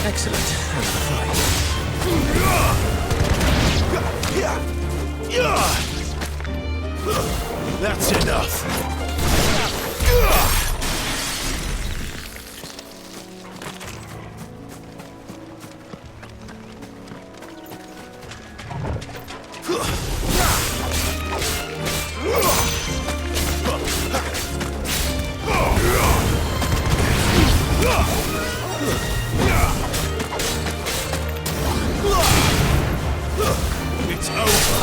Excellent. That's enough. It's over.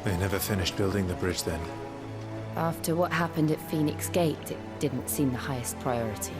They never finished building the bridge then. After what happened at Phoenix Gate, it didn't seem the highest priority.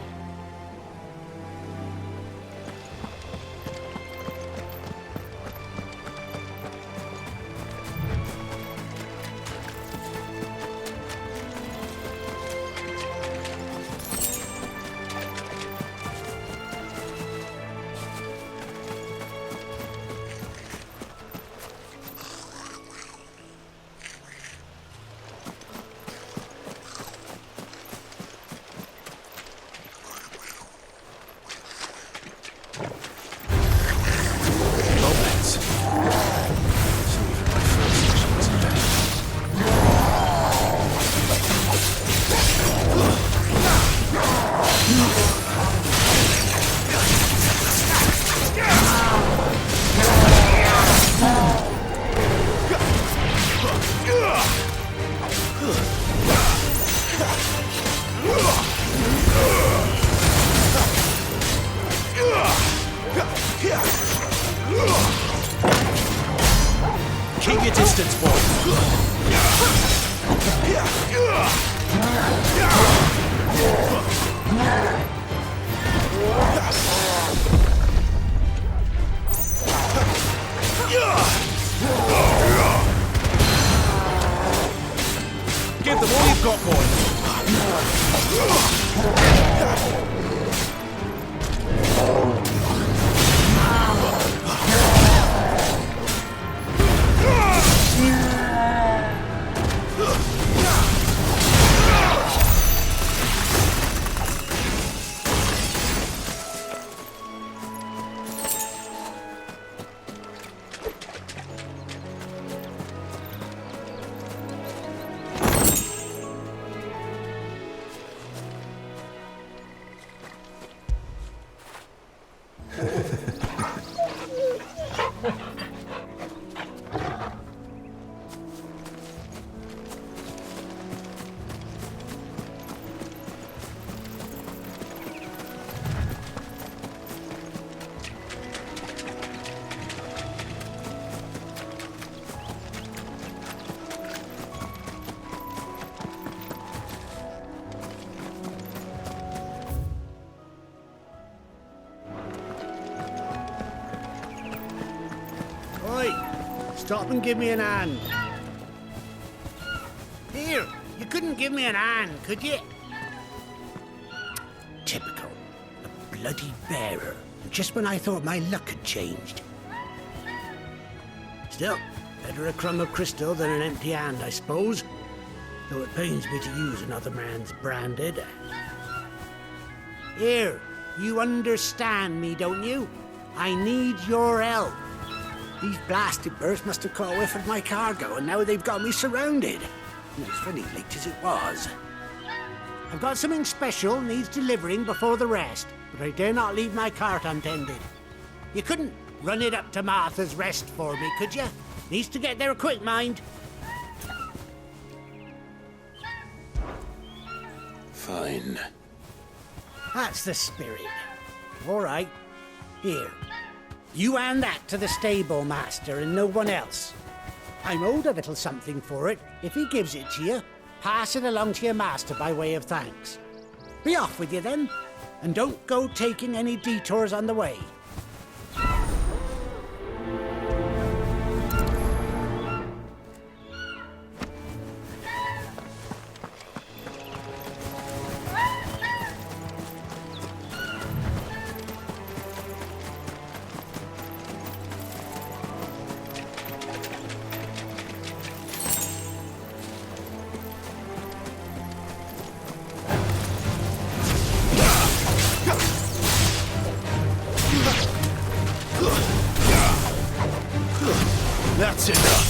Stop and give me an hand. Here, you couldn't give me an hand, could you? Typical. A bloody bearer. Just when I thought my luck had changed. Still, better a crumb of crystal than an empty hand, I suppose. Though it pains me to use another man's branded. Here, you understand me, don't you? I need your help. These blasted birds must have caught a whiff of my cargo, and now they've got me surrounded. And it's funny, late as it was. I've got something special needs delivering before the rest, but I dare not leave my cart untended. You couldn't run it up to Martha's Rest for me, could you? Needs to get there quick, mind. Fine. That's the spirit. All right. Here. You hand that to the stable master and no one else. I'm owed a little something for it. If he gives it to you, pass it along to your master by way of thanks. Be off with you then, and don't go taking any detours on the way. That's enough.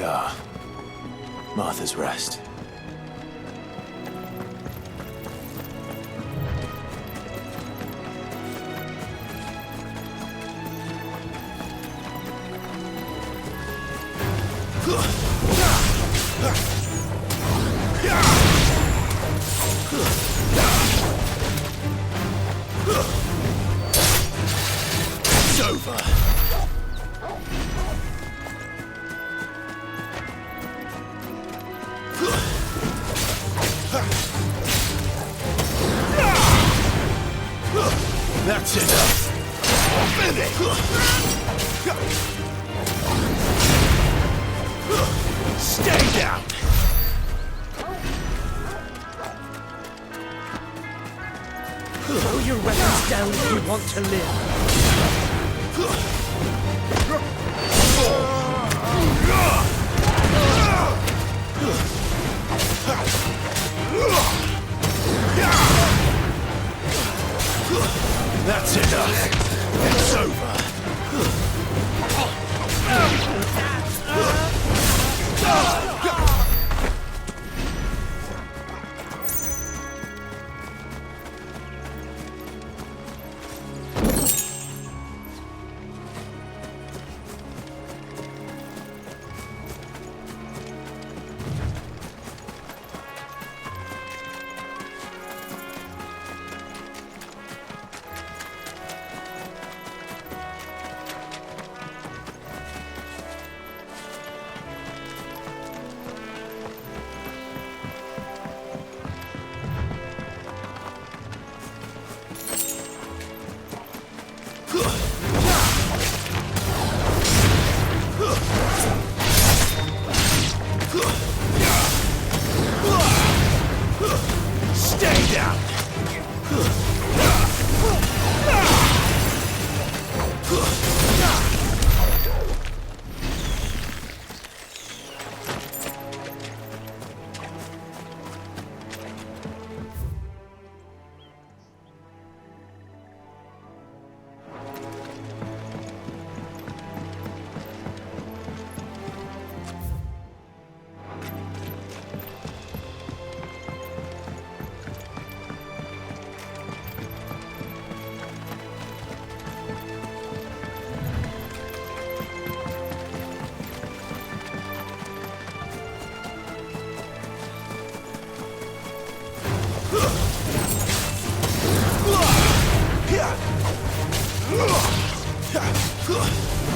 we are. Martha's Rest. It's over. That's enough. Finish. Stay down. Throw your weapons down if you want to live. That's enough. It's over. Stay down.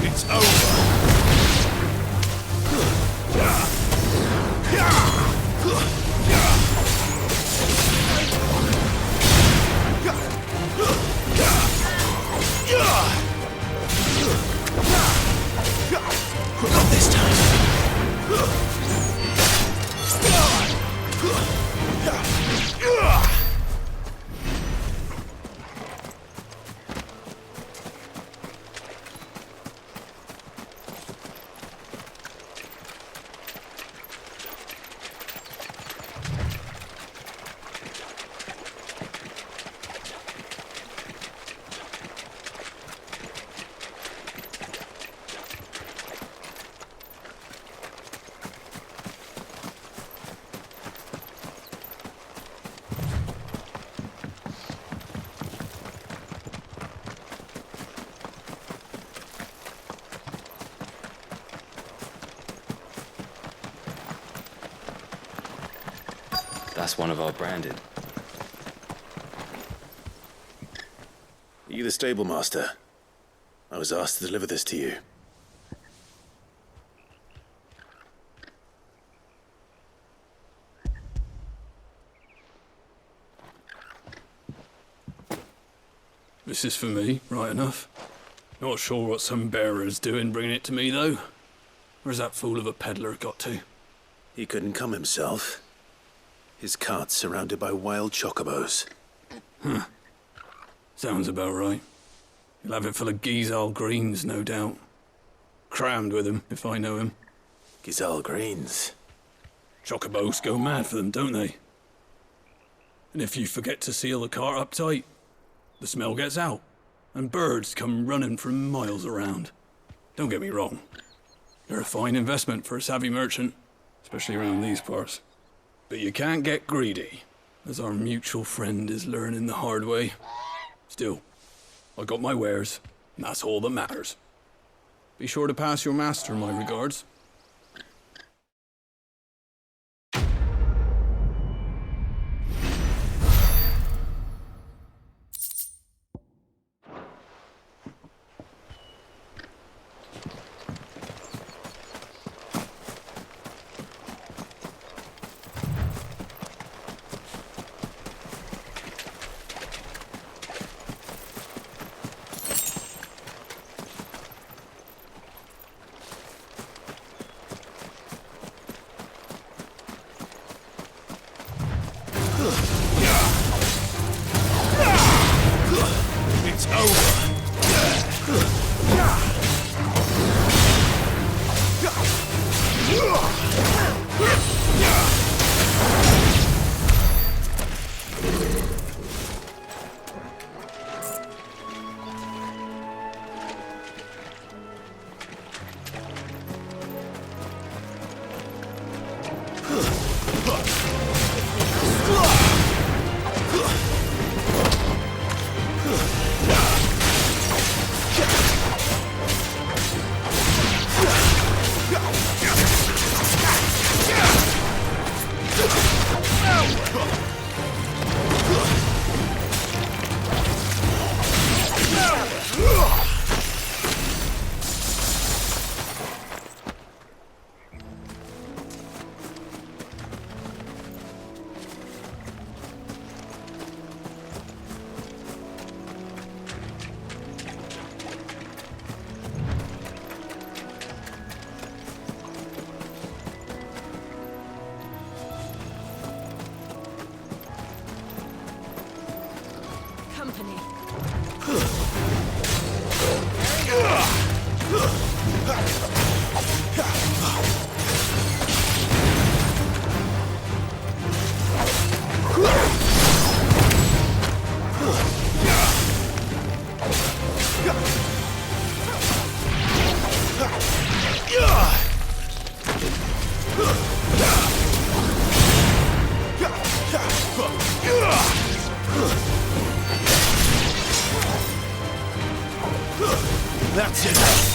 It's over. Not this time. That's one of our branded. Are you the stable master? I was asked to deliver this to you. This is for me, right enough. Not sure what some bearer's doing bringing it to me, though. Where's that fool of a peddler got to? He couldn't come himself. His cart's surrounded by wild chocobos. Huh. Sounds about right. He'll have it full of Gizal greens, no doubt. Crammed with him, if I know him. Gizal greens. Chocobos go mad for them, don't they? And if you forget to seal the cart up tight, the smell gets out, and birds come running from miles around. Don't get me wrong. They're a fine investment for a savvy merchant, especially around these parts. But you can't get greedy, as our mutual friend is learning the hard way. Still, I got my wares, and that's all that matters. Be sure to pass your master my regards. It's over. Company. That's enough.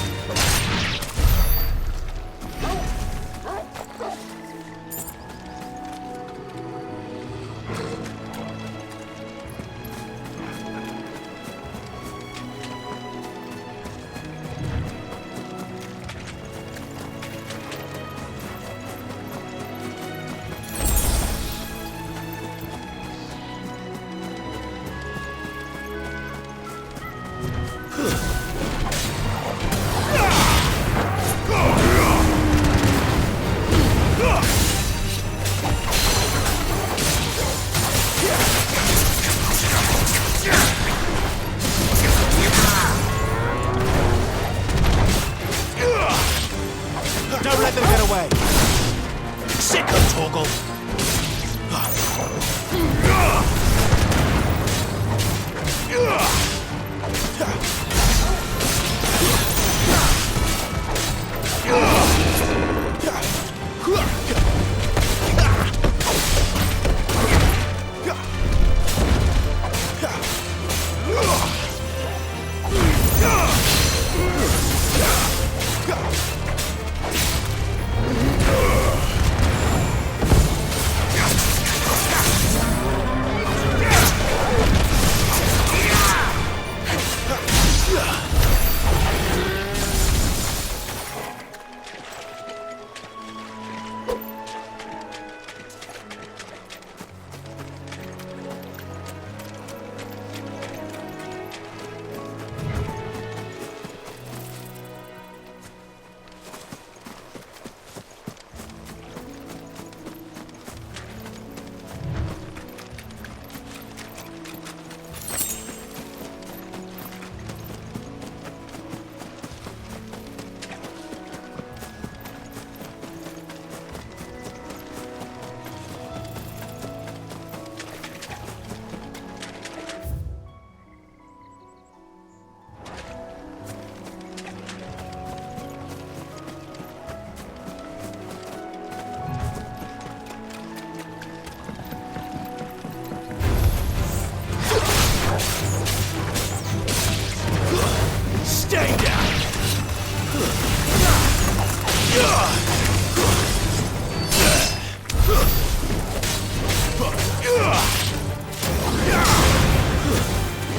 Don't let them get away. Sick of Torgal.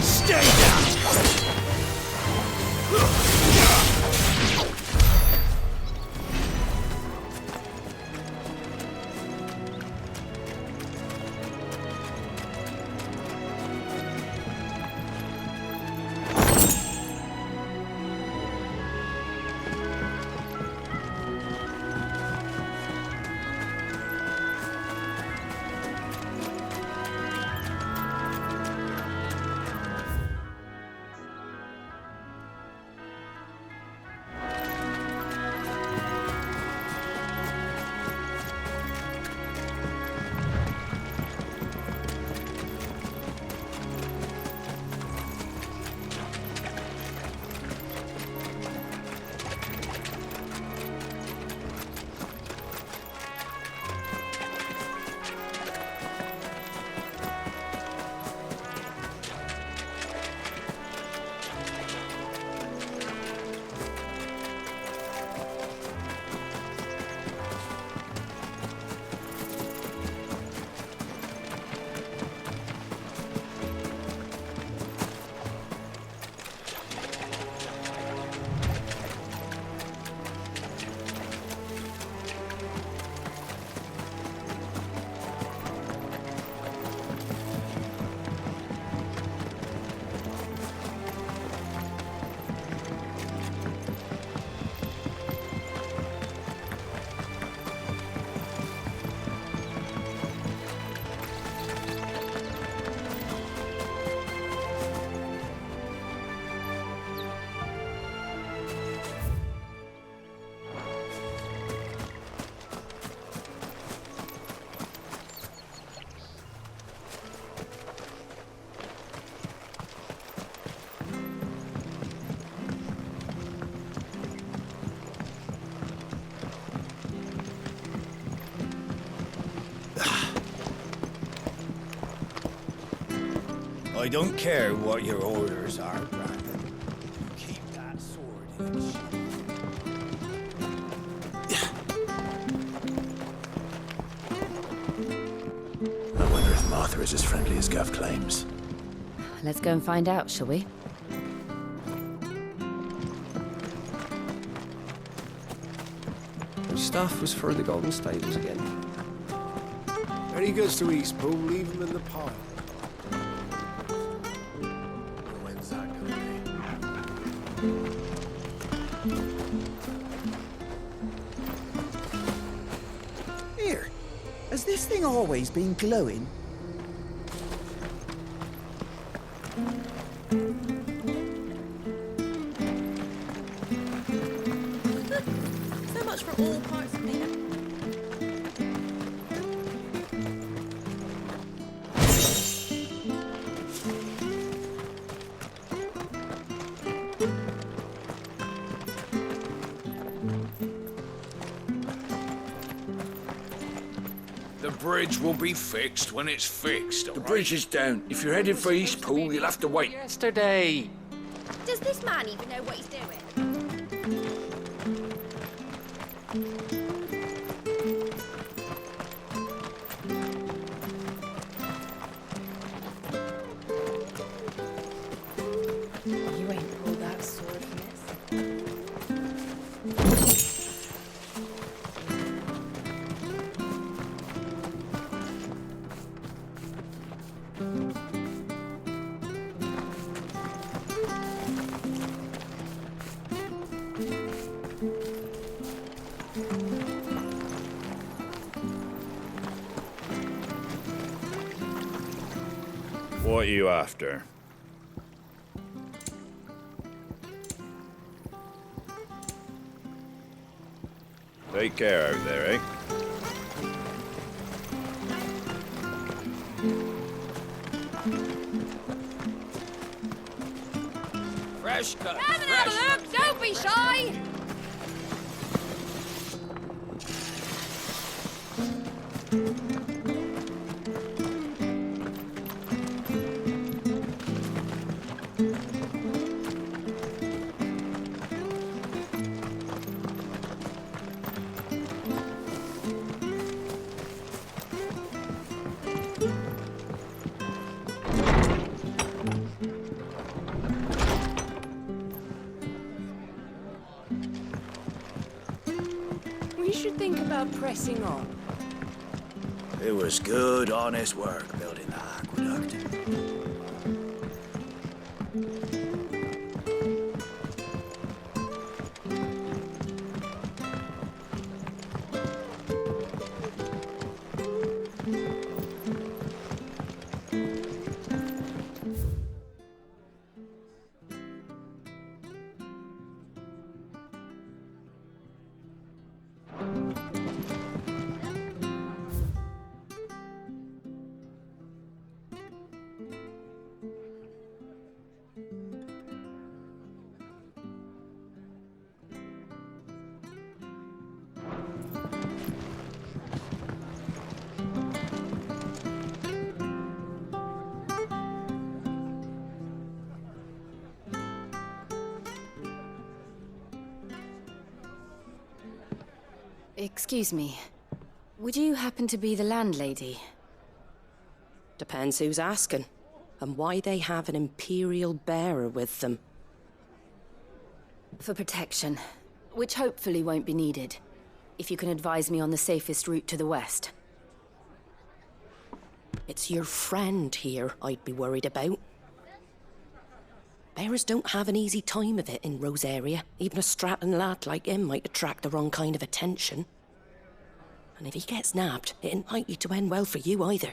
Stay down! I don't care what your orders are, Brandon. Keep that sword in its sheath. I wonder if Martha is as friendly as Gav claims. Let's go and find out, shall we? Which staff was for the Golden Stables again? When he goes to Eastpool, leave him in the pile. When's that gonna be? Here, has this thing always been glowing? So much for all parts of me. The bridge will be fixed when it's fixed. The bridge is down. If you're headed for Eastpool, you'll have to wait. Yesterday. Does this man even know what he's doing? You ain't pulled that sword, miss. What are you after? Take care out there, eh? Fresh cut. Come and have a look! Don't be shy! you should think about pressing on. It was good, honest work building that aqueduct. Excuse me. Would you happen to be the landlady? Depends who's asking, and why they have an Imperial bearer with them. For protection, which hopefully won't be needed. If you can advise me on the safest route to the west. It's your friend here I'd be worried about. Bearers don't have an easy time of it in Rosaria. Even a Stratton lad like him might attract the wrong kind of attention. And if he gets nabbed, it ain't likely to end well for you either.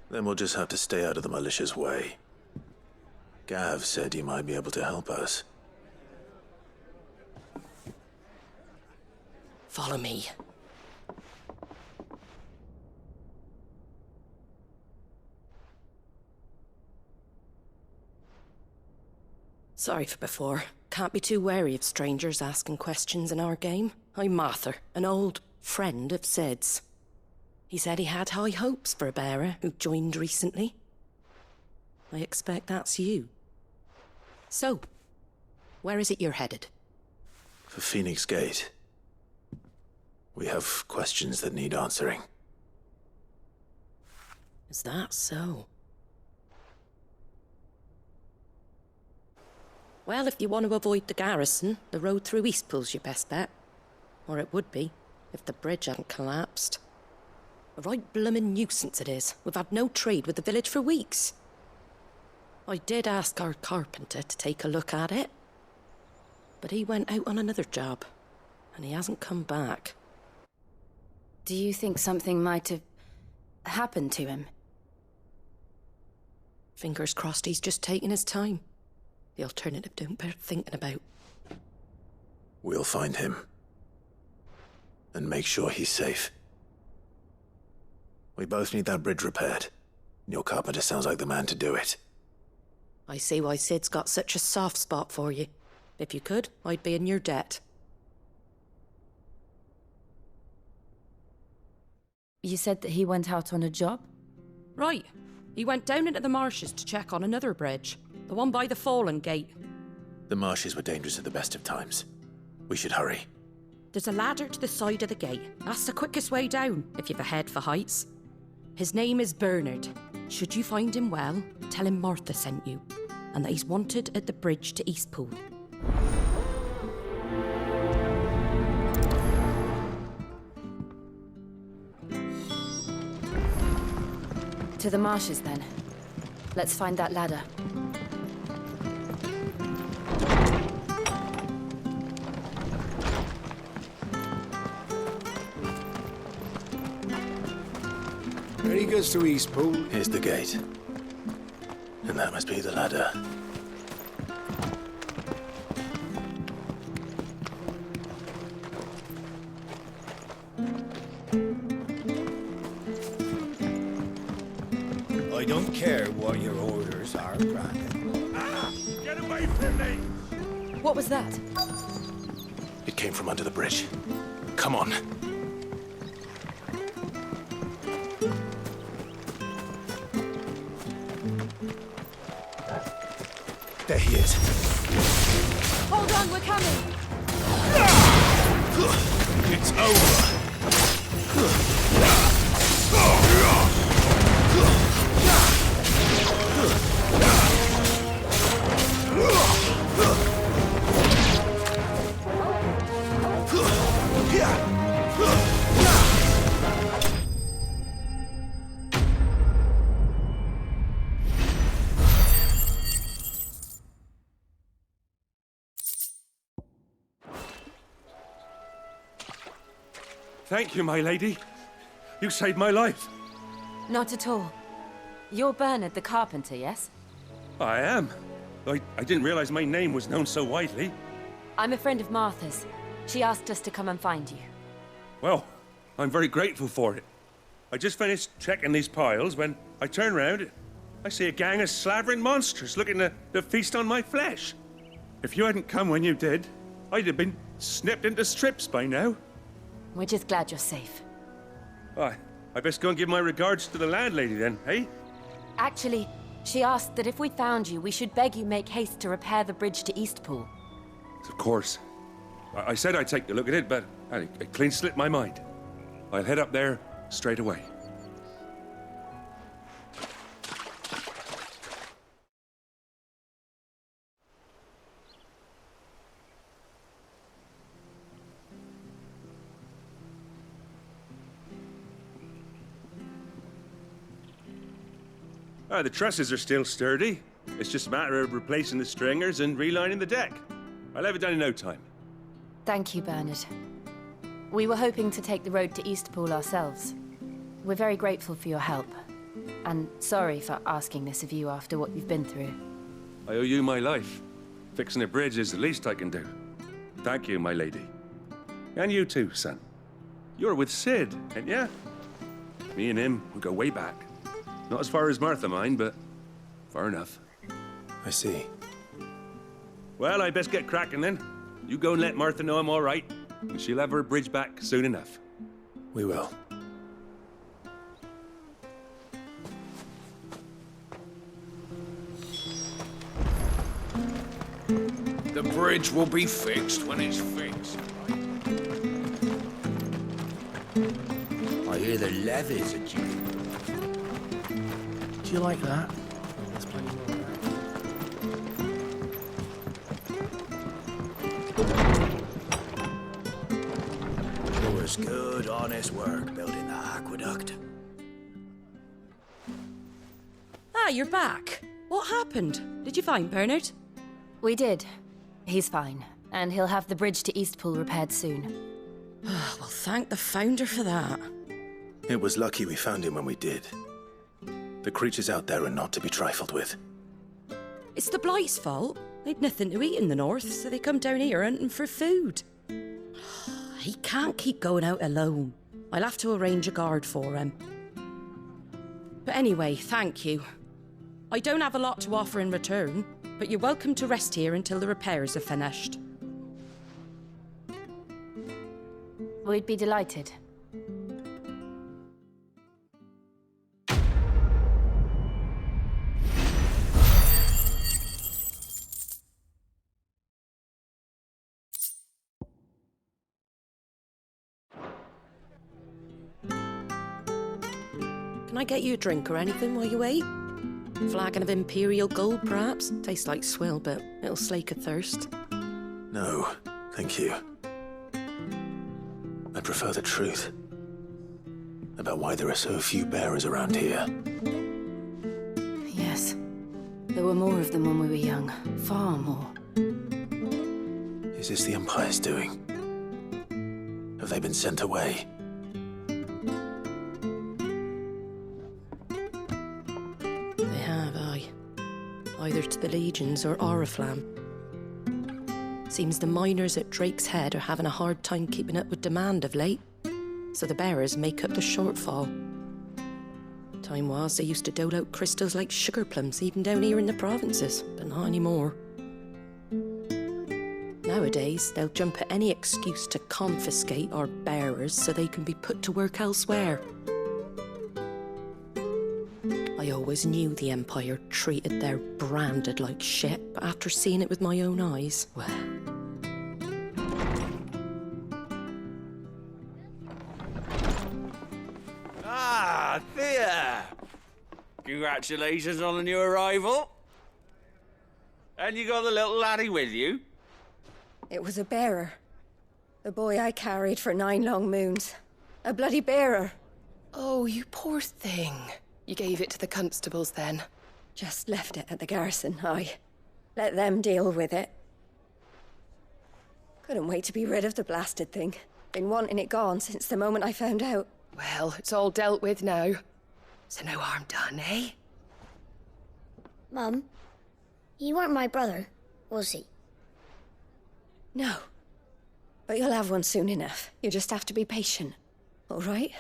Then we'll just have to stay out of the militia's way. Gav said he might be able to help us. Follow me. Sorry for before. Can't be too wary of strangers asking questions in our game. I'm Martha, an old friend of Sid's. He said he had high hopes for a bearer who joined recently. I expect that's you. So, where is it you're headed? For Phoenix Gate. We have questions that need answering. Is that so? Well, if you want to avoid the garrison, the road through Eastpool's your best bet. Or it would be, if the bridge hadn't collapsed. A right bloomin' nuisance it is. We've had no trade with the village for weeks. I did ask our carpenter to take a look at it. But he went out on another job, and he hasn't come back. Do you think something might have happened to him? Fingers crossed he's just taking his time. The alternative don't bear thinking about. We'll find him. And make sure he's safe. We both need that bridge repaired. Your carpenter sounds like the man to do it. I see why Sid's got such a soft spot for you. If you could, I'd be in your debt. You said that he went out on a job? Right. He went down into the marshes to check on another bridge. The one by the Fallen Gate. The marshes were dangerous at the best of times. We should hurry. There's a ladder to the side of the gate. That's the quickest way down, if you've a head for heights. His name is Bernard. Should you find him well, tell him Martha sent you, and that he's wanted at the bridge to Eastpool. To the marshes, then. Let's find that ladder. There he goes to Eastpool. Here's the gate. And that must be the ladder. I don't care what your orders are, Brandon. Get away from me! What was that? It came from under the bridge. Come on. There he is. Hold on, we're coming! It's over. Yeah. Thank you, my lady. You saved my life. Not at all. You're Bernard the carpenter, yes? I am. I didn't realize my name was known so widely. I'm a friend of Martha's. She asked us to come and find you. Well, I'm very grateful for it. I just finished checking these piles when I turn round. I see a gang of slavering monsters looking to feast on my flesh. If you hadn't come when you did, I'd have been snipped into strips by now. We're just glad you're safe. I best go and give my regards to the landlady then, eh? Actually, she asked that if we found you, we should beg you make haste to repair the bridge to Eastpool. Of course. I said I'd take a look at it, but it clean slipped my mind. I'll head up there straight away. The trusses are still sturdy. It's just a matter of replacing the stringers and relining the deck. I'll have it done in no time. Thank you, Bernard. We were hoping to take the road to Eastpool ourselves. We're very grateful for your help. And sorry for asking this of you after what you've been through. I owe you my life. Fixing a bridge is the least I can do. Thank you, my lady. And you too, son. You're with Sid, ain't ya? Me and him, we go way back. Not as far as Martha, mind, but far enough. I see. Well, I best get cracking then. You go and let Martha know I'm all right, and she'll have her bridge back soon enough. We will. The bridge will be fixed when it's fixed. I hear the levies are due. Do you like that? It was good, honest work building that aqueduct. Ah, you're back. What happened? Did you find Bernard? We did. He's fine, and he'll have the bridge to Eastpool repaired soon. Well, thank the Founder for that. It was lucky we found him when we did. The creatures out there are not to be trifled with. It's the Blight's fault. They'd nothing to eat in the north, so they come down here hunting for food. He can't keep going out alone. I'll have to arrange a guard for him. But anyway, thank you. I don't have a lot to offer in return, but you're welcome to rest here until the repairs are finished. We'd be delighted. Can I get you a drink or anything while you wait? Flagon of Imperial Gold, perhaps? Tastes like swill, but it'll slake a thirst. No, thank you. I prefer the truth about why there are so few bearers around here. Yes. There were more of them when we were young. Far more. Is this the Empire's doing? Have they been sent away? They have, aye. Either to the Legions or Oriflamme. Seems the miners at Drake's Head are having a hard time keeping up with demand of late, so the bearers make up the shortfall. Time was they used to dole out crystals like sugar plums even down here in the provinces, but not anymore. Nowadays, they'll jump at any excuse to confiscate our bearers so they can be put to work elsewhere. I always knew the Empire treated their branded like shit, but after seeing it with my own eyes, well... Ah, Thea! Congratulations on the new arrival. And you got the little laddie with you? It was a bearer. The boy I carried for 9 long moons. A bloody bearer. Oh, you poor thing. You gave it to the constables then? Just left it at the garrison, aye. Let them deal with it. Couldn't wait to be rid of the blasted thing. Been wanting it gone since the moment I found out. Well, it's all dealt with now. So no harm done, eh? Mum, you weren't my brother, was he? No. But you'll have one soon enough. You just have to be patient. All right?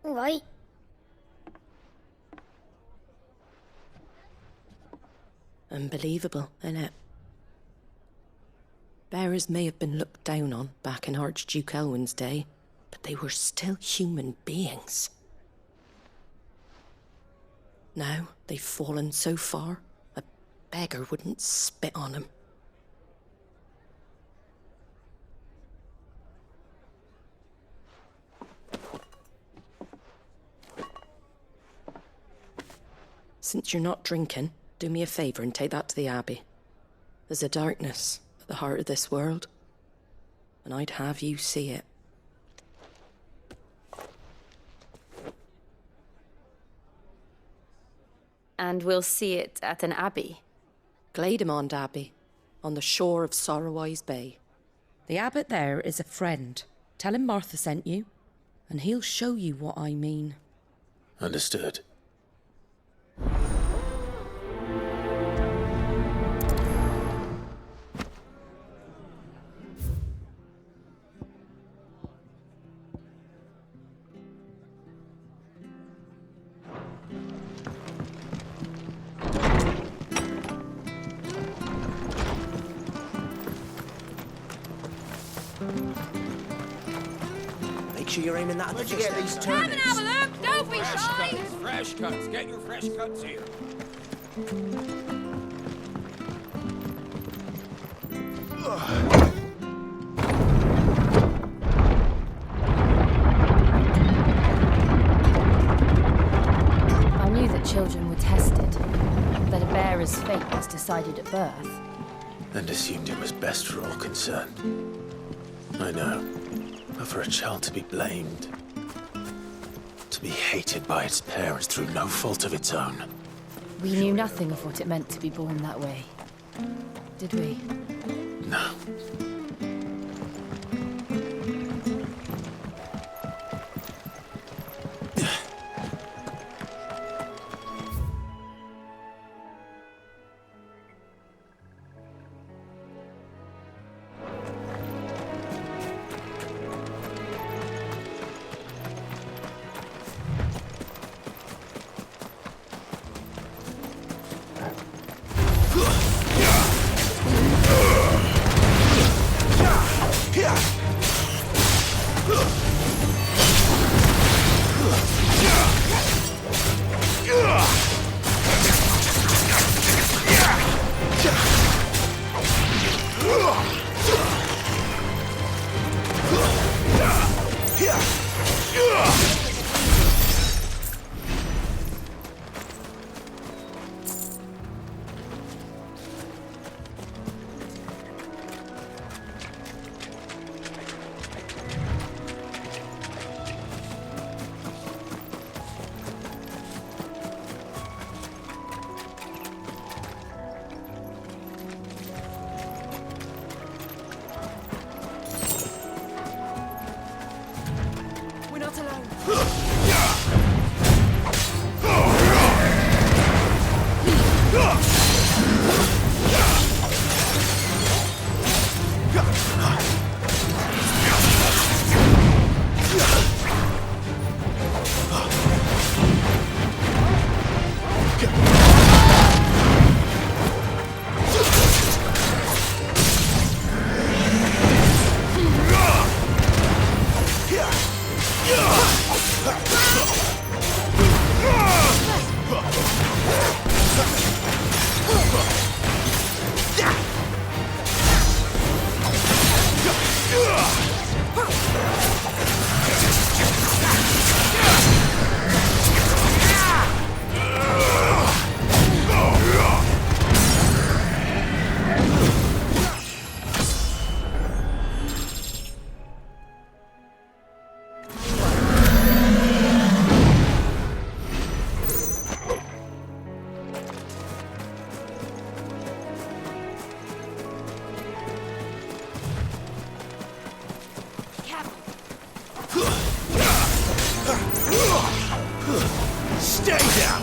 All right. Unbelievable, innit? Bearers may have been looked down on back in Archduke Elwin's day, but they were still human beings. Now they've fallen so far, a beggar wouldn't spit on them. Since you're not drinking, do me a favour and take that to the Abbey. There's a darkness at the heart of this world, and I'd have you see it. And we'll see it at an abbey? Glademond Abbey, on the shore of Sorrowwise Bay. The abbot there is a friend. Tell him Martha sent you, and he'll show you what I mean. Understood. Make sure you're aiming that at the Where'd you get these turnips? Come and have a look! Don't be shy! Fresh cuts. Get your fresh cuts here. I knew that children were tested, that a bearer's fate was decided at birth. And assumed it was best for all concerned. I know. But for a child to be blamed, to be hated by its parents through no fault of its own. We knew nothing of what it meant to be born that way, did we? No. Stay down!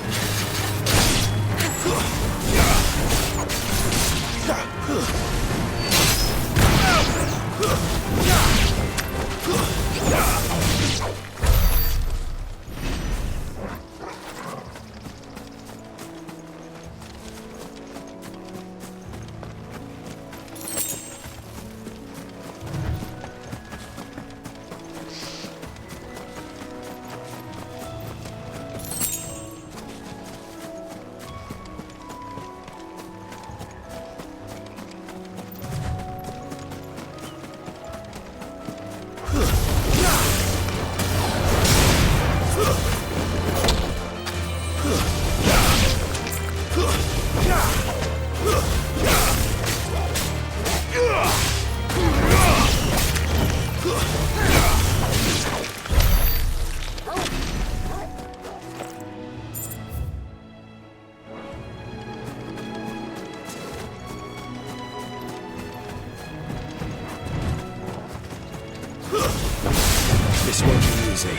This won't be easy.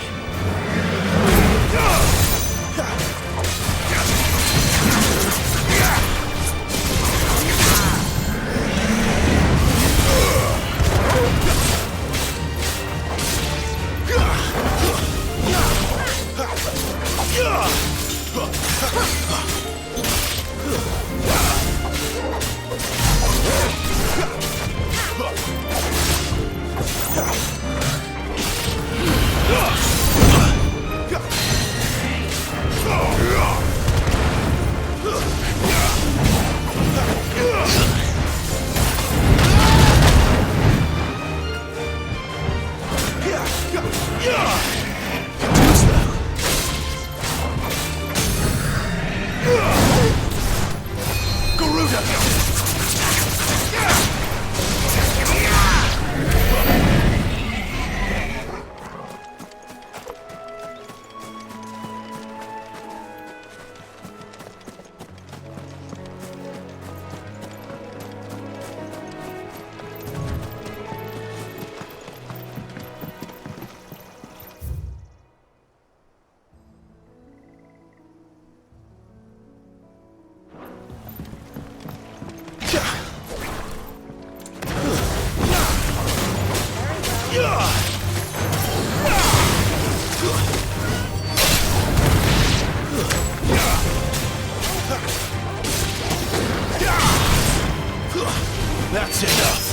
That's enough!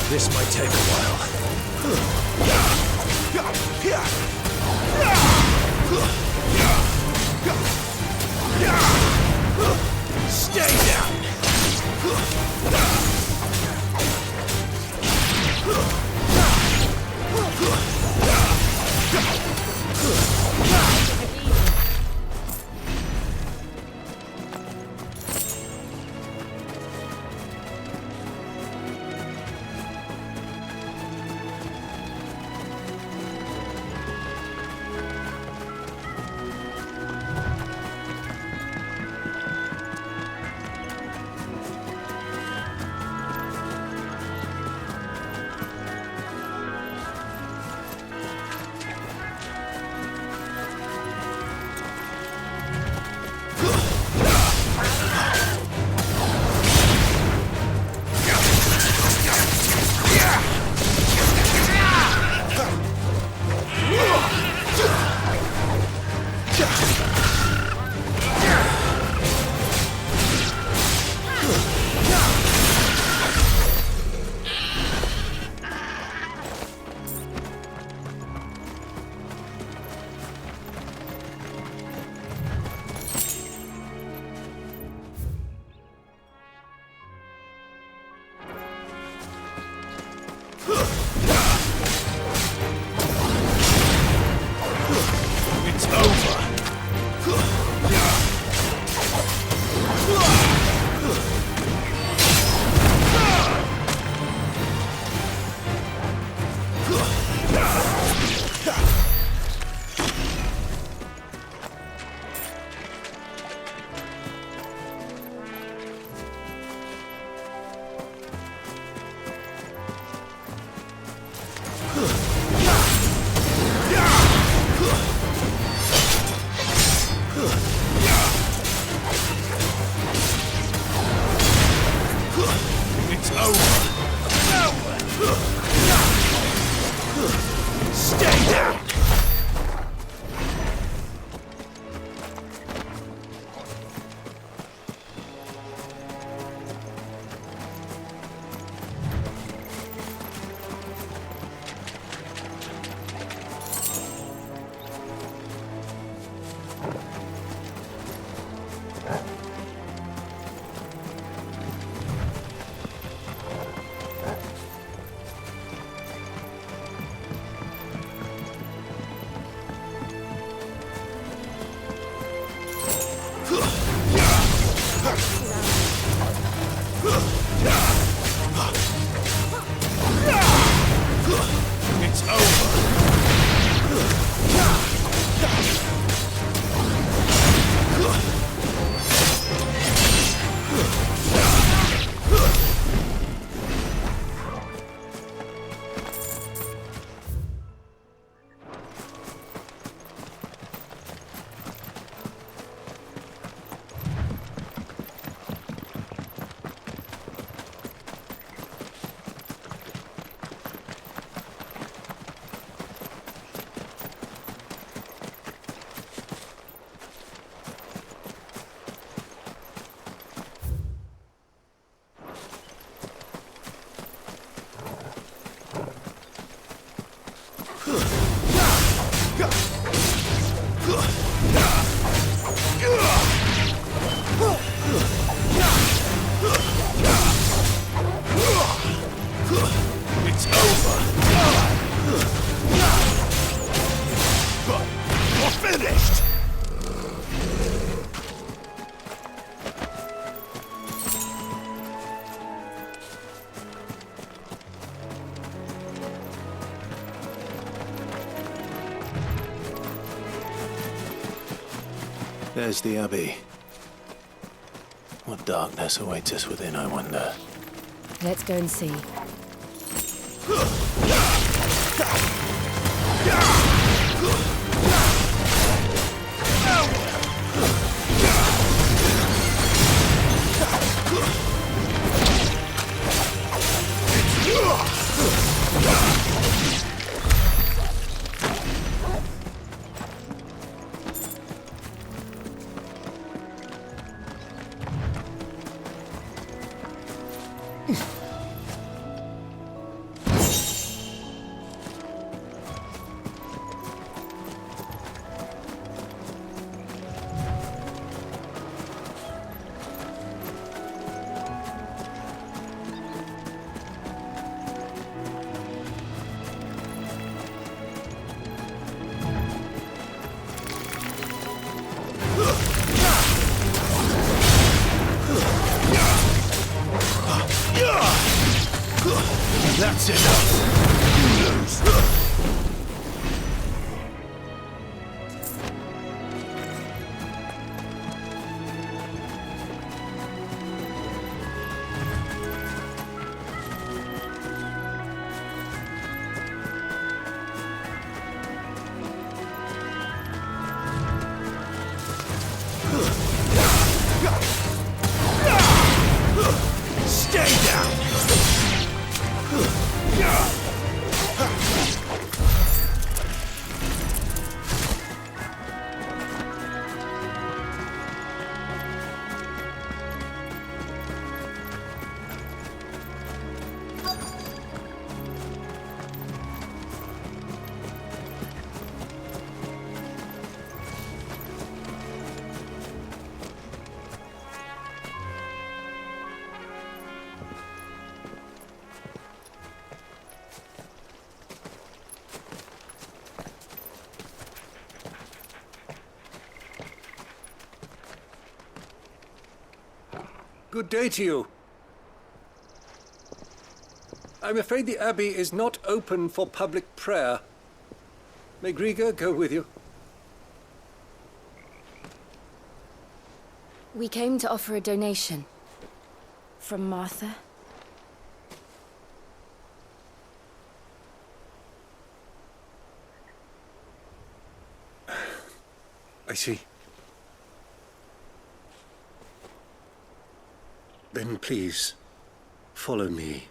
This might take a while. Stay down! Stay down! It's over. It's over. You're finished. There's the Abbey. What darkness awaits us within, I wonder? Let's go and see. That's enough. You lose. Stay down. Good day to you. I'm afraid the Abbey is not open for public prayer. May Grieger go with you? We came to offer a donation. From Martha. I see. Then please, follow me.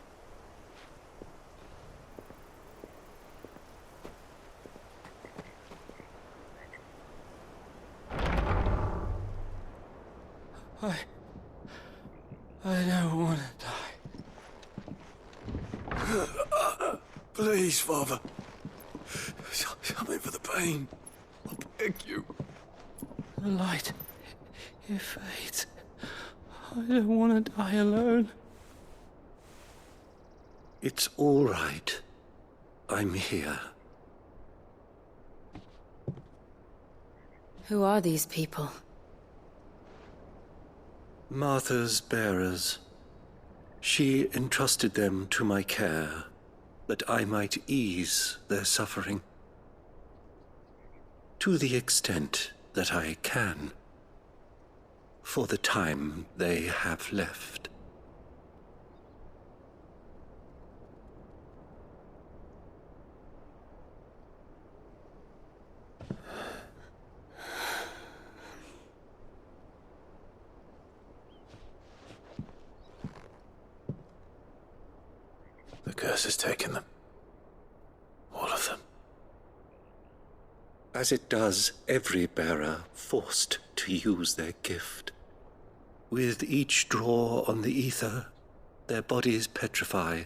I don't want to die. Please, Father. Help me for the pain. I'll beg you. The light, it fades. I don't want to die alone. It's all right. I'm here. Who are these people? Martha's bearers. She entrusted them to my care, that I might ease their suffering. To the extent that I can, for the time they have left. The curse has taken them. All of them. As it does every bearer forced to use their gift. With each draw on the ether, their bodies petrify,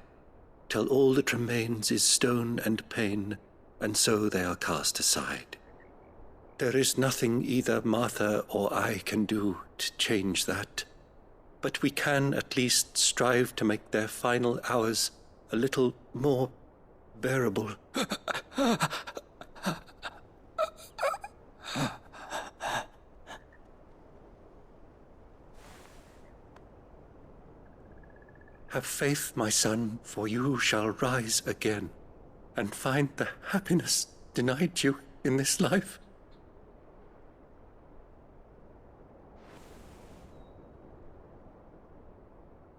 till all that remains is stone and pain, and so they are cast aside. There is nothing either Martha or I can do to change that, but we can at least strive to make their final hours a little more bearable. Have faith, my son, for you shall rise again and find the happiness denied you in this life.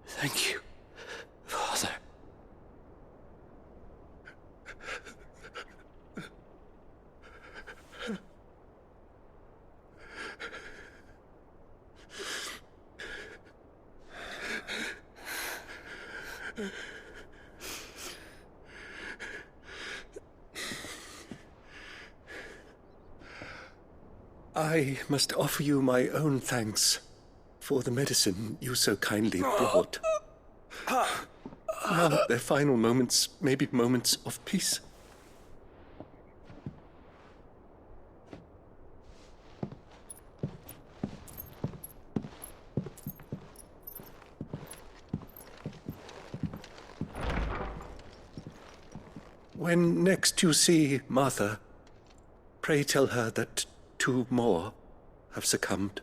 Thank you, Father. I must offer you my own thanks for the medicine you so kindly brought. Now their final moments may be moments of peace. When next you see Martha, pray tell her that 2 more have succumbed.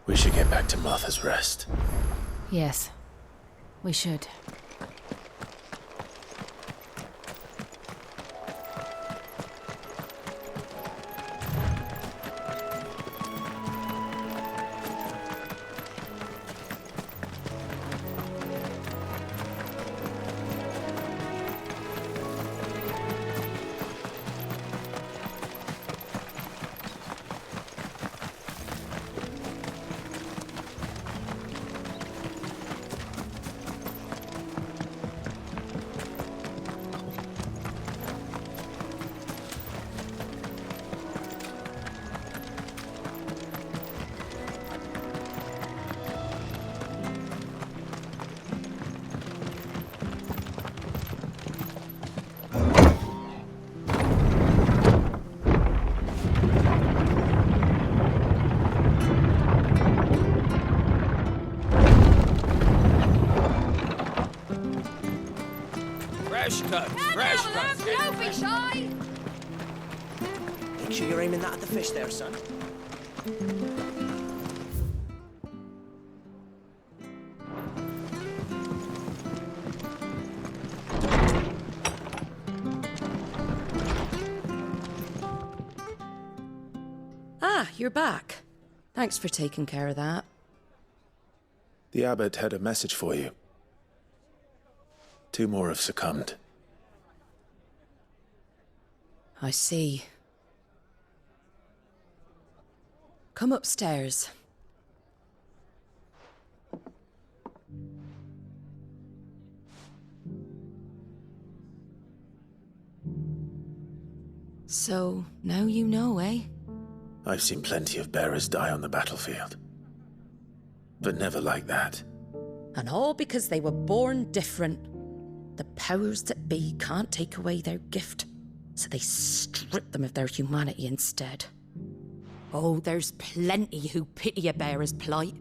We should get back to Martha's Rest. Yes, we should. Fresh cut. Don't be shy. Make sure you're aiming that at the fish there, son. Ah, you're back. Thanks for taking care of that. The abbot had a message for you. 2 more have succumbed. I see. Come upstairs. So, now you know, eh? I've seen plenty of bearers die on the battlefield. But never like that. And all because they were born different. The powers that be can't take away their gift, so they strip them of their humanity instead. Oh, there's plenty who pity a bearer's plight.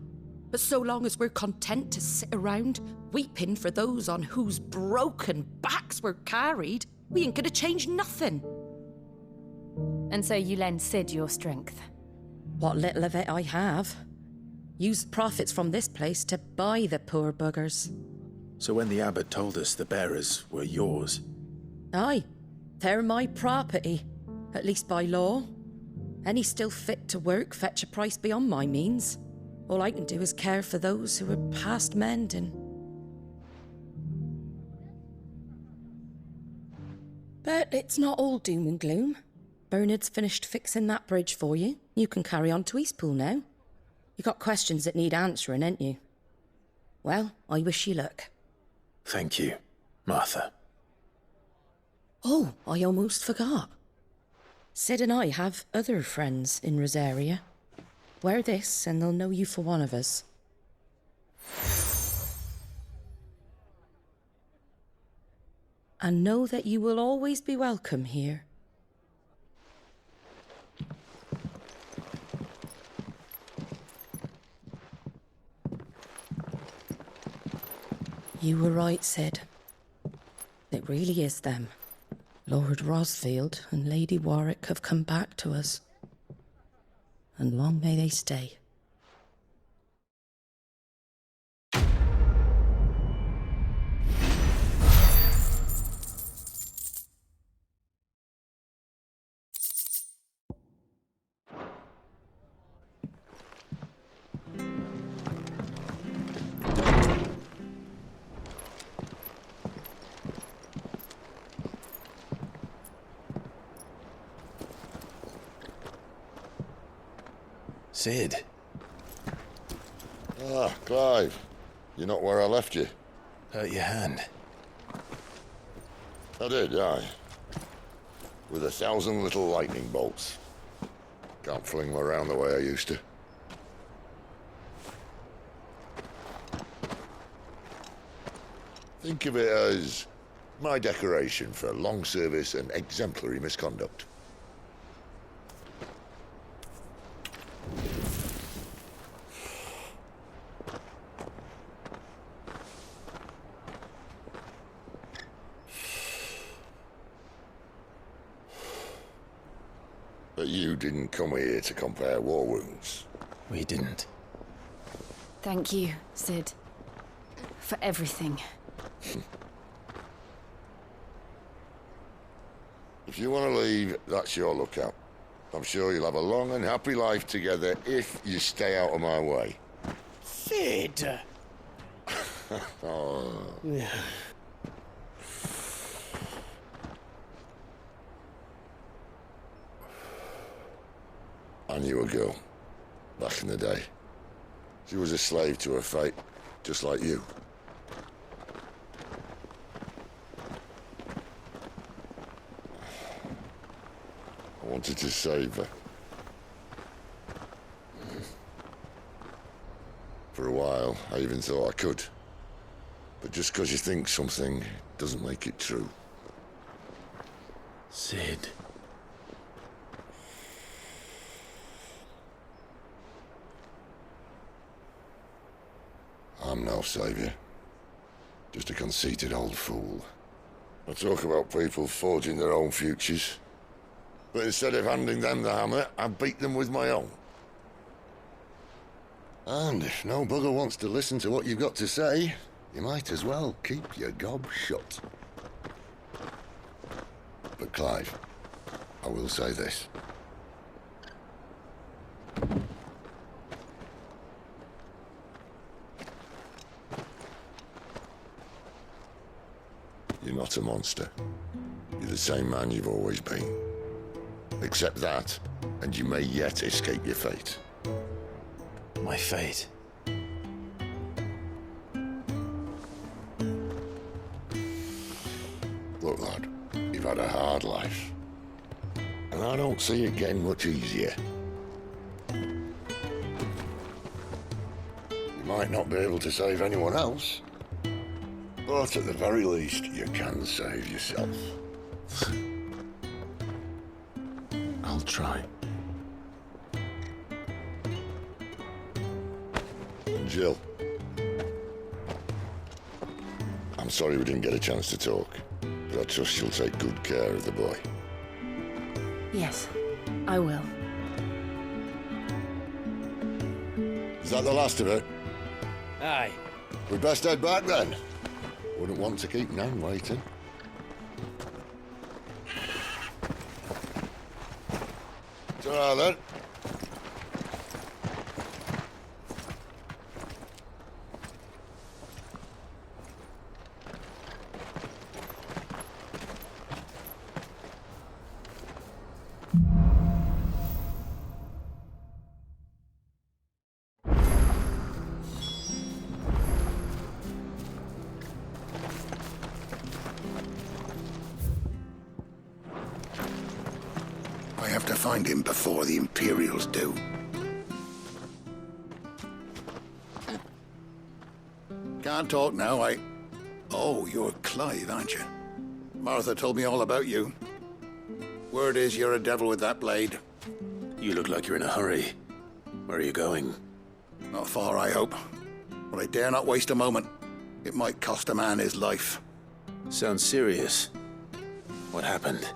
But so long as we're content to sit around, weeping for those on whose broken backs we're carried, we ain't gonna change nothing. And so you lend Sid your strength? What little of it I have. Used profits from this place to buy the poor buggers. So when the abbot told us the bearers were yours... Aye, they're my property, at least by law. Any still fit to work fetch a price beyond my means. All I can do is care for those who are past mending. But it's not all doom and gloom. Bernard's finished fixing that bridge for you. You can carry on to Eastpool now. You got questions that need answering, ain't you? Well, I wish you luck. Thank you, Martha. Oh, I almost forgot. Sid and I have other friends in Rosaria. Wear this and they'll know you for one of us. And know that you will always be welcome here. You were right, Sid. It really is them. Lord Rosfield and Lady Warwick have come back to us. And long may they stay. Sid. Ah, Clive. You're not where I left you. Hurt your hand. I did, aye. With 1,000 little lightning bolts. Can't fling them around the way I used to. Think of it as my decoration for long service and exemplary misconduct. But you didn't come here to compare war wounds. We didn't. Thank you, Sid. For everything. If you want to leave, that's your lookout. I'm sure you'll have a long and happy life together if you stay out of my way. Sid! Oh. I knew a girl, back in the day. She was a slave to her fate, just like you. I wanted to save her. For a while, I even thought I could. But just because you think something doesn't make it true. Sid. I'm no savior. Just a conceited old fool. I talk about people forging their own futures. But instead of handing them the hammer, I beat them with my own. And if no bugger wants to listen to what you've got to say, you might as well keep your gob shut. But Clive, I will say this. You're not a monster. You're the same man you've always been. Accept that, and you may yet escape your fate. My fate. Look, lad, you've had a hard life. And I don't see it getting much easier. You might not be able to save anyone else, but at the very least, you can save yourself. I'll try. Jill. I'm sorry we didn't get a chance to talk, but I trust you'll take good care of the boy. Yes, I will. Is that the last of it? Aye. We'd best head back then. Wouldn't want to keep Nan waiting. Ta-ra then. I have to find him before the Imperials do. Can't talk now, Oh, you're Clive, aren't you? Martha told me all about you. Word is you're a devil with that blade. You look like you're in a hurry. Where are you going? Not far, I hope. But I dare not waste a moment. It might cost a man his life. Sounds serious. What happened?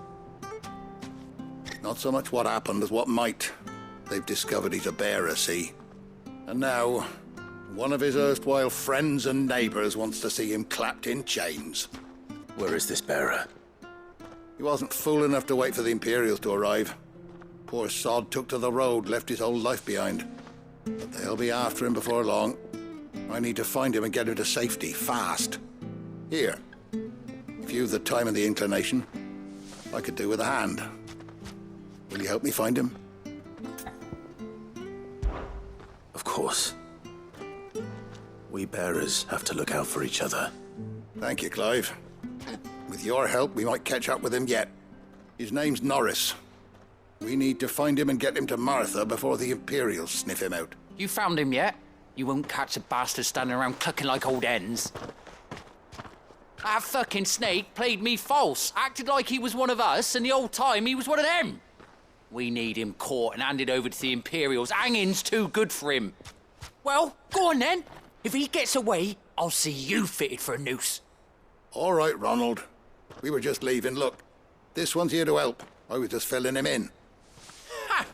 Not so much what happened as what might. They've discovered he's a bearer, see? And now, one of his erstwhile friends and neighbors wants to see him clapped in chains. Where is this bearer? He wasn't fool enough to wait for the Imperials to arrive. Poor sod took to the road, left his whole life behind. But they'll be after him before long. I need to find him and get him to safety, fast. Here, if you've the time and the inclination, I could do with a hand. Will you help me find him? Of course. We bearers have to look out for each other. Thank you, Clive. With your help, we might catch up with him yet. His name's Norris. We need to find him and get him to Martha before the Imperials sniff him out. You found him yet? You won't catch a bastard standing around clucking like old hens. That fucking snake played me false, acted like he was one of us, and the whole time he was one of them. We need him caught and handed over to the Imperials. Hanging's too good for him. Well, go on then. If he gets away, I'll see you fitted for a noose. All right, Ronald. We were just leaving. Look, this one's here to help. I was just filling him in. Ha!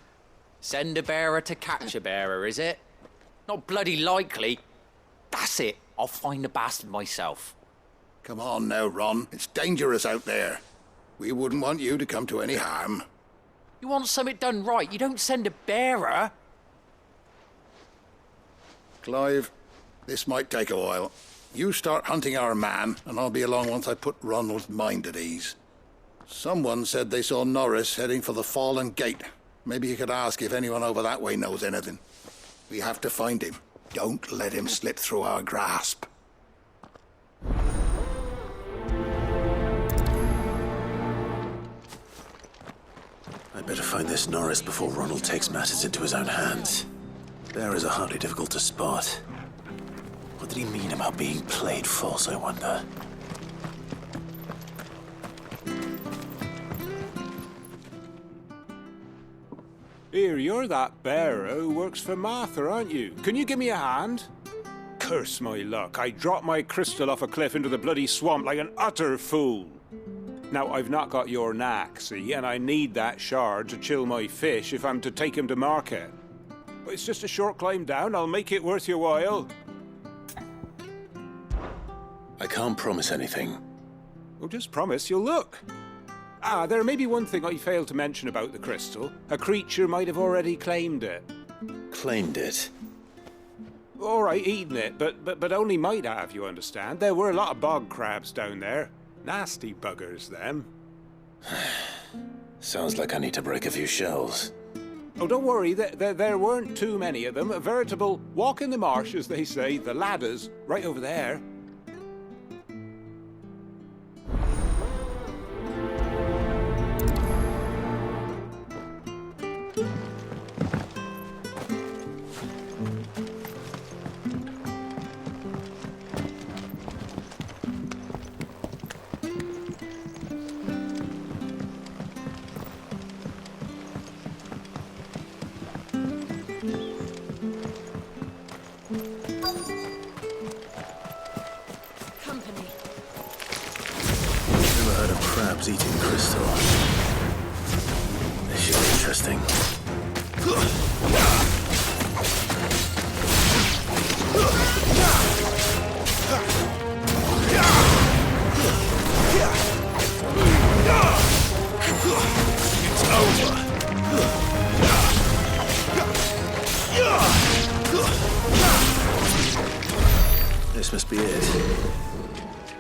Send a bearer to catch a bearer, is it? Not bloody likely. That's it. I'll find the bastard myself. Come on now, Ron. It's dangerous out there. We wouldn't want you to come to any harm. You want something done right, you don't send a bearer. Clive, this might take a while. You start hunting our man, and I'll be along once I put Ronald's mind at ease. Someone said they saw Norris heading for the Fallen Gate. Maybe you could ask if anyone over that way knows anything. We have to find him. Don't let him slip through our grasp. I'd better find this Norris before Ronald takes matters into his own hands. Bearers are hardly difficult to spot. What did he mean about being played false, I wonder? Here, you're that bearer who works for Martha, aren't you? Can you give me a hand? Curse my luck. I dropped my crystal off a cliff into the bloody swamp like an utter fool. Now, I've not got your knack, see, and I need that shard to chill my fish if I'm to take him to market. But it's just a short climb down. I'll make it worth your while. I can't promise anything. Well, just promise you'll look. Ah, there may be one thing I failed to mention about the crystal. A creature might have already claimed it. Claimed it? All right, eaten it, but only might have, you understand. There were a lot of bog crabs down there. Nasty buggers, them. Sounds like I need to break a few shells. Oh, don't worry, there weren't too many of them. A veritable walk in the marsh, as they say, the ladders, right over there. Eating crystal. This should be interesting. It's over. This must be it.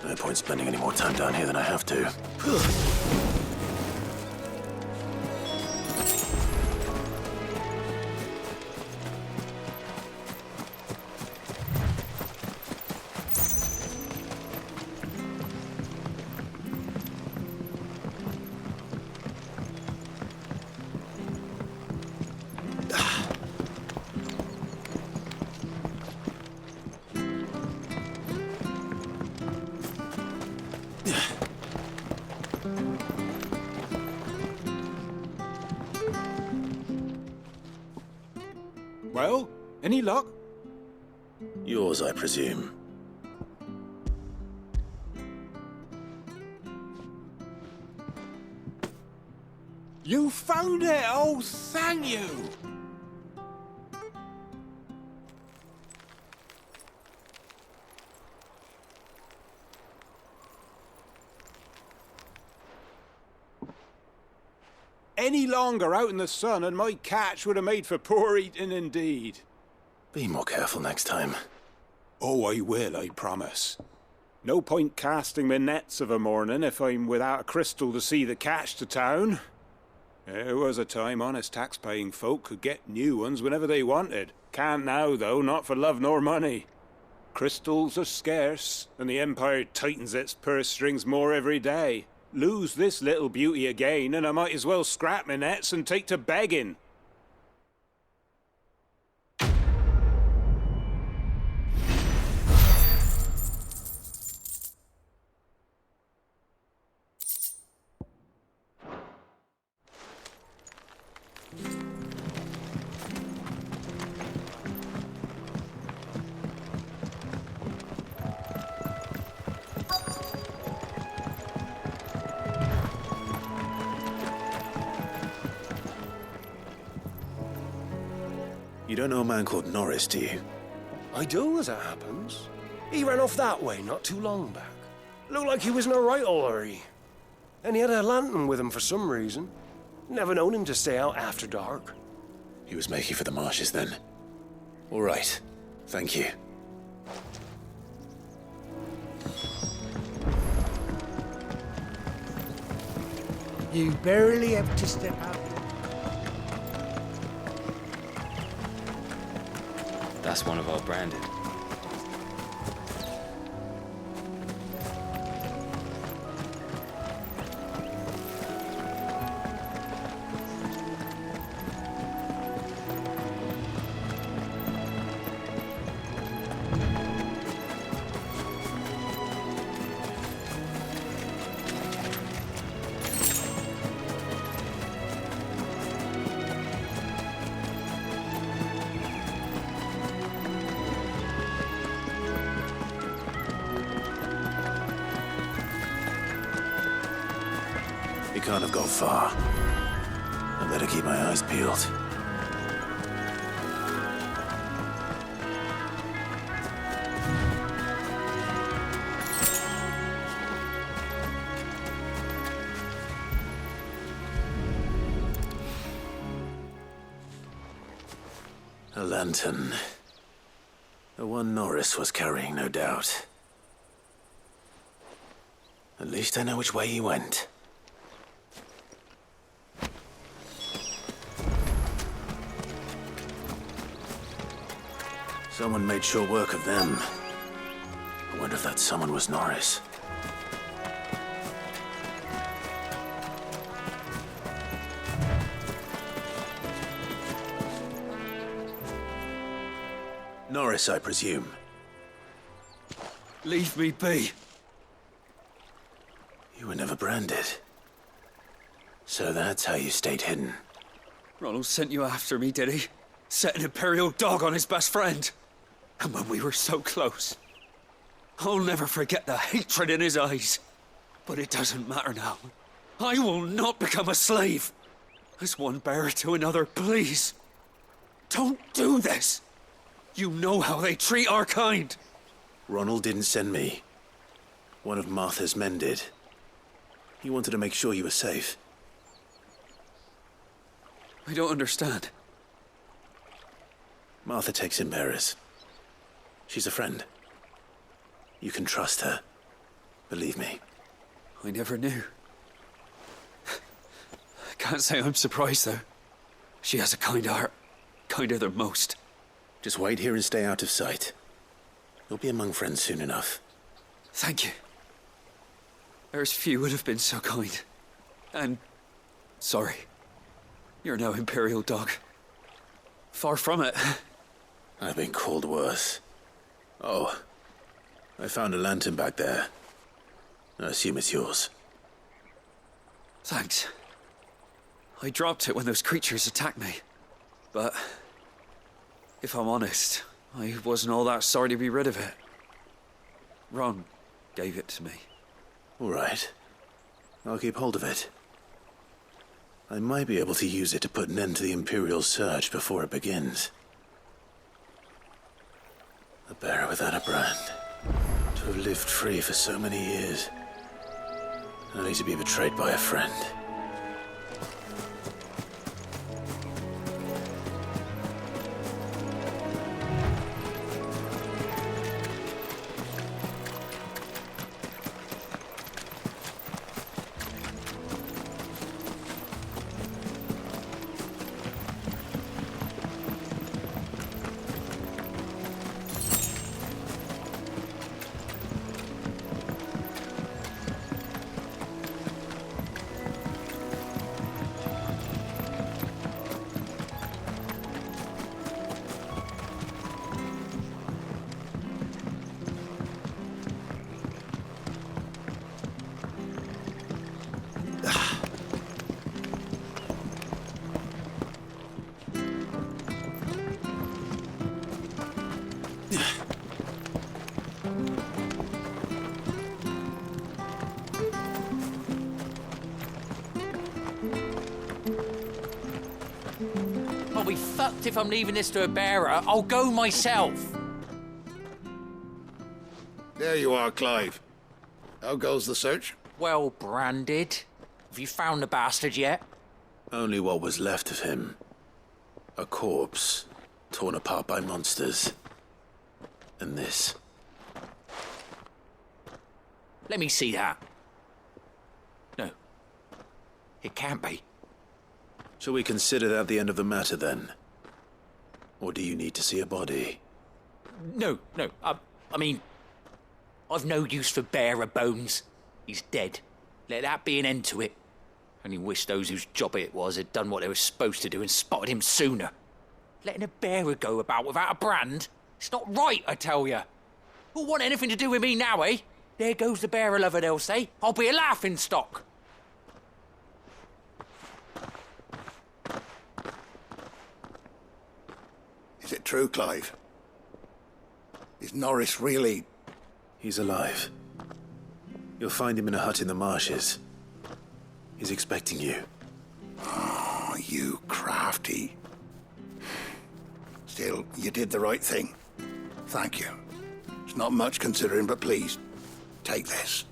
No point spending any more time down here than I have to. Well, any luck? Yours, I presume. You found it! Oh, thank you! Any longer out in the sun and my catch would have made for poor eating indeed. Be more careful next time. Oh, I will, I promise. No point casting my nets of a morning if I'm without a crystal to see the catch to town. There was a time honest tax-paying folk could get new ones whenever they wanted. Can't now, though, not for love nor money. Crystals are scarce, and the Empire tightens its purse strings more every day. Lose this little beauty again, and I might as well scrap my nets and take to begging. You don't know a man called Norris, do you? I do, as it happens. He ran off that way not too long back. Looked like he was in a right old hurry. And he had a lantern with him for some reason. Never known him to stay out after dark. He was making for the marshes then. All right. Thank you. You barely have to step out. That's one of our branded. He can't have gone far. I better keep my eyes peeled. A lantern. The one Norris was carrying, no doubt. At least I know which way he went. Someone made sure work of them. I wonder if that someone was Norris. Norris, I presume. Leave me be. You were never branded. So that's how you stayed hidden. Ronald sent you after me, did he? Set an Imperial dog on his best friend. And when we were so close. I'll never forget the hatred in his eyes. But it doesn't matter now. I will not become a slave. As one bearer to another, please. Don't do this. You know how they treat our kind. Ronald didn't send me. One of Martha's men did. He wanted to make sure you were safe. I don't understand. Martha takes in bearers. She's a friend. You can trust her. Believe me. I never knew. I can't say I'm surprised, though. She has a kind heart. Kinder than most. Just wait here and stay out of sight. You'll be among friends soon enough. Thank you. There's few would have been so kind. And... sorry. You're no Imperial dog. Far from it. I've been called worse. Oh. I found a lantern back there. I assume it's yours. Thanks. I dropped it when those creatures attacked me. But... if I'm honest, I wasn't all that sorry to be rid of it. Ron gave it to me. All right. I'll keep hold of it. I might be able to use it to put an end to the Imperial surge before it begins. A bearer without a brand. To have lived free for so many years. Only to be betrayed by a friend. I'll be fucked if I'm leaving this to a bearer. I'll go myself. There you are, Clive. How goes the search? Well branded. Have you found the bastard yet? Only what was left of him. A corpse, torn apart by monsters. And this. Let me see that. No. It can't be. Shall we consider that the end of the matter, then? Or do you need to see a body? No. I mean... I've no use for bearer bones. He's dead. Let that be an end to it. Only wish those whose job it was had done what they were supposed to do and spotted him sooner. Letting a bearer go about without a brand? It's not right, I tell you. Who'll want anything to do with me now, eh? There goes the bearer lover, they'll say. I'll be a laughingstock. Is it true, Clive? Is Norris really... He's alive. You'll find him in a hut in the marshes. He's expecting you. Oh, you crafty. Still, you did the right thing. Thank you. It's not much considering, but please, take this.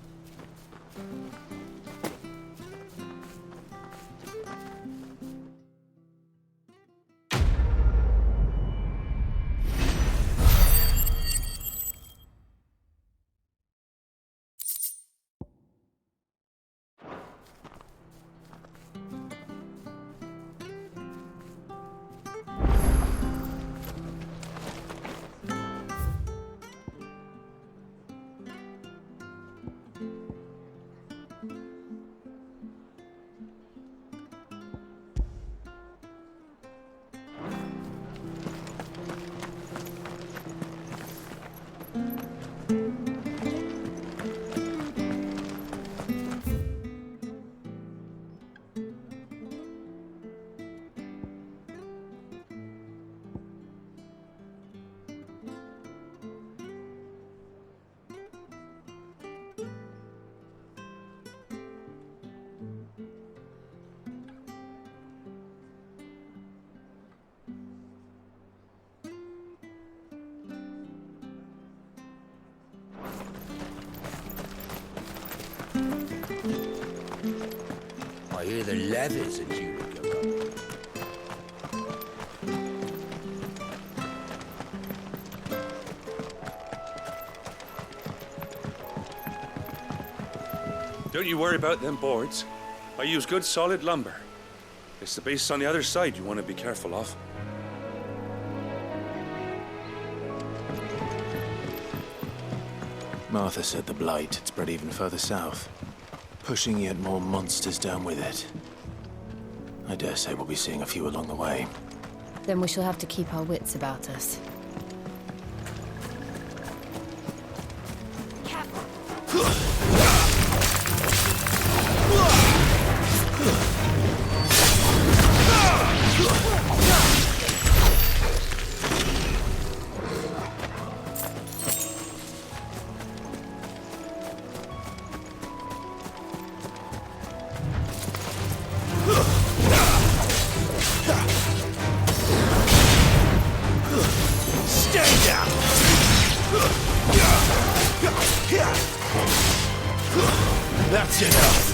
hear the leathers are due to go up. Don't you worry about them boards. I use good solid lumber. It's the base on the other side you want to be careful of. Martha said the blight had spread even further south, pushing yet more monsters down with it. I dare say we'll be seeing a few along the way. Then we shall have to keep our wits about us. That's enough!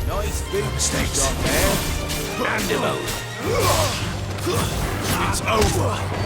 Nice big mistakes on there. Hand him over. It's over.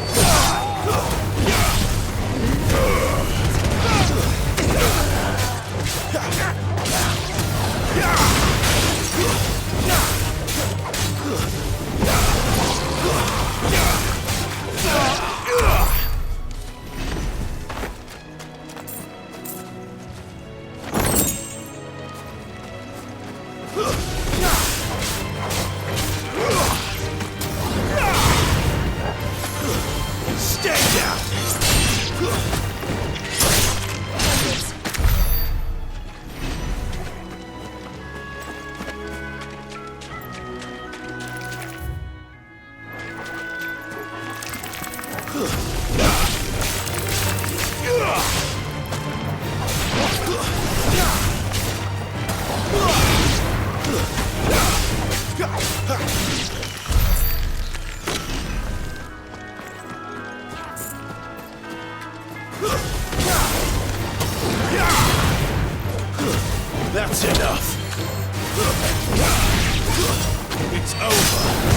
That's enough. It's over.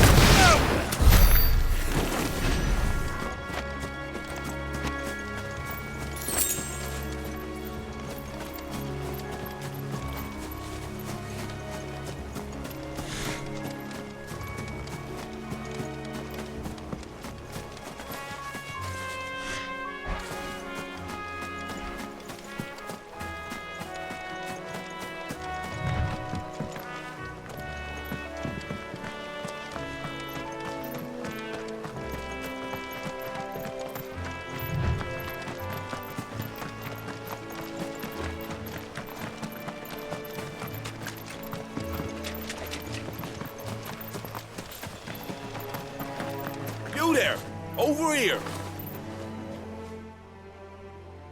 You there! Over here!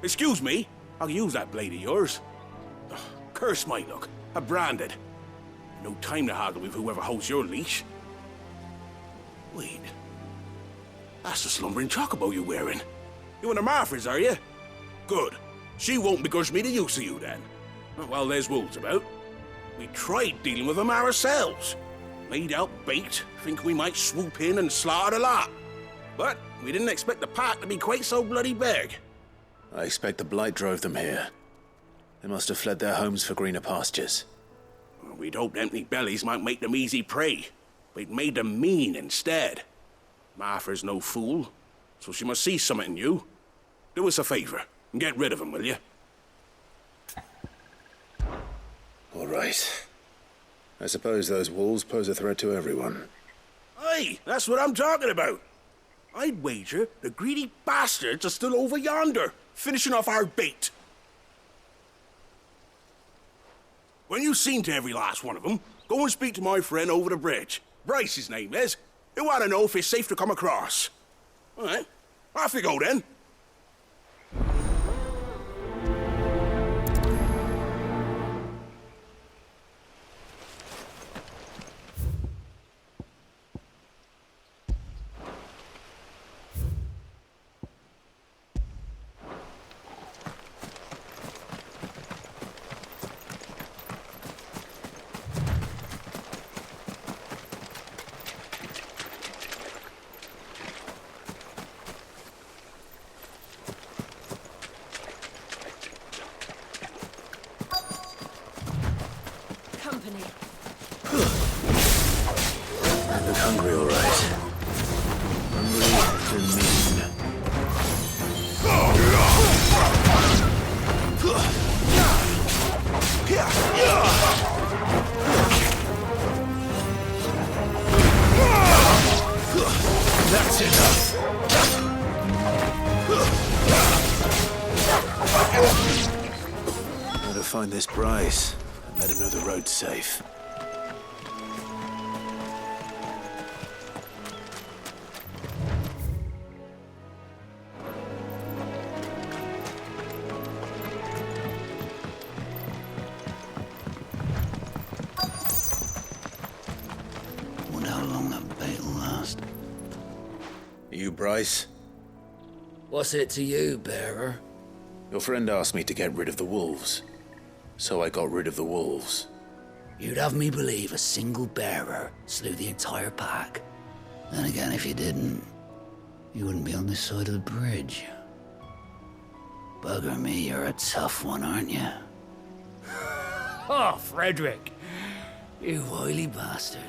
Excuse me, I'll use that blade of yours. Ugh, curse my luck. I'm branded. No time to haggle with whoever holds your leash. Wait. That's the slumbering chocobo you're wearing. You and the Marthas, are you? Good. She won't begrudge me the use of you then. Not while there's wolves about. We tried dealing with them ourselves. Made out baked, think we might swoop in and slaughter the lot. But we didn't expect the pack to be quite so bloody big. I expect the blight drove them here. They must have fled their homes for greener pastures. Well, we'd hoped empty bellies might make them easy prey. We'd made them mean instead. Martha's no fool, so she must see something in you. Do us a favor and get rid of them, will you? All right. I suppose those wolves pose a threat to everyone. Aye, that's what I'm talking about. I'd wager the greedy bastards are still over yonder, finishing off our bait. When you've seen to every last one of them, go and speak to my friend over the bridge. Bryce, his name is. He'll want to know if it's safe to come across. All right, off you go then. I look hungry, all right. Hungry and mean. That's enough. Better find this Bryce and let him know the road's safe. Wonder how long that bait will last. You, Bryce? What's it to you, bearer? Your friend asked me to get rid of the wolves. So I got rid of the wolves. You'd have me believe a single bearer slew the entire pack. Then again, if you didn't, you wouldn't be on this side of the bridge. Bugger me, you're a tough one, aren't you? Oh, Frederick! You wily bastard.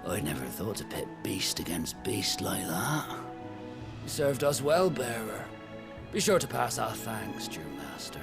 I'd never thought to pit beast against beast like that. You served us well, bearer. Be sure to pass our thanks, dear master.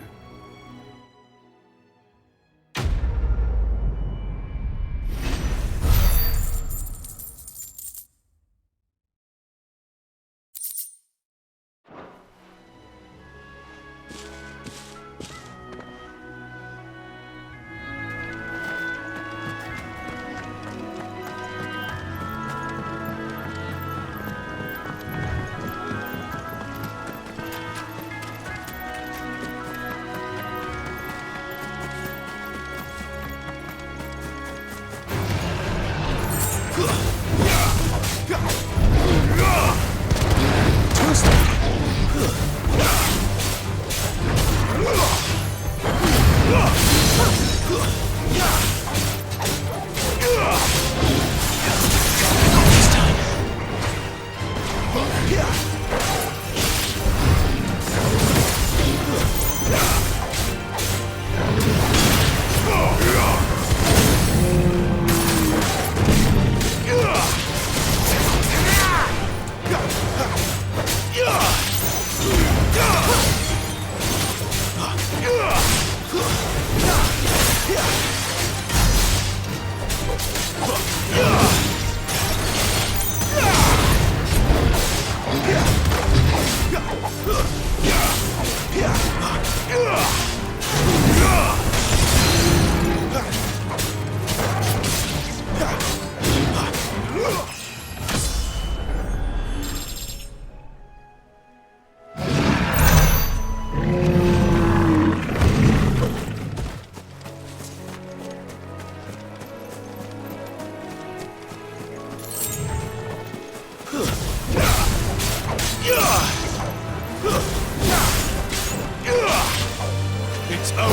It's over.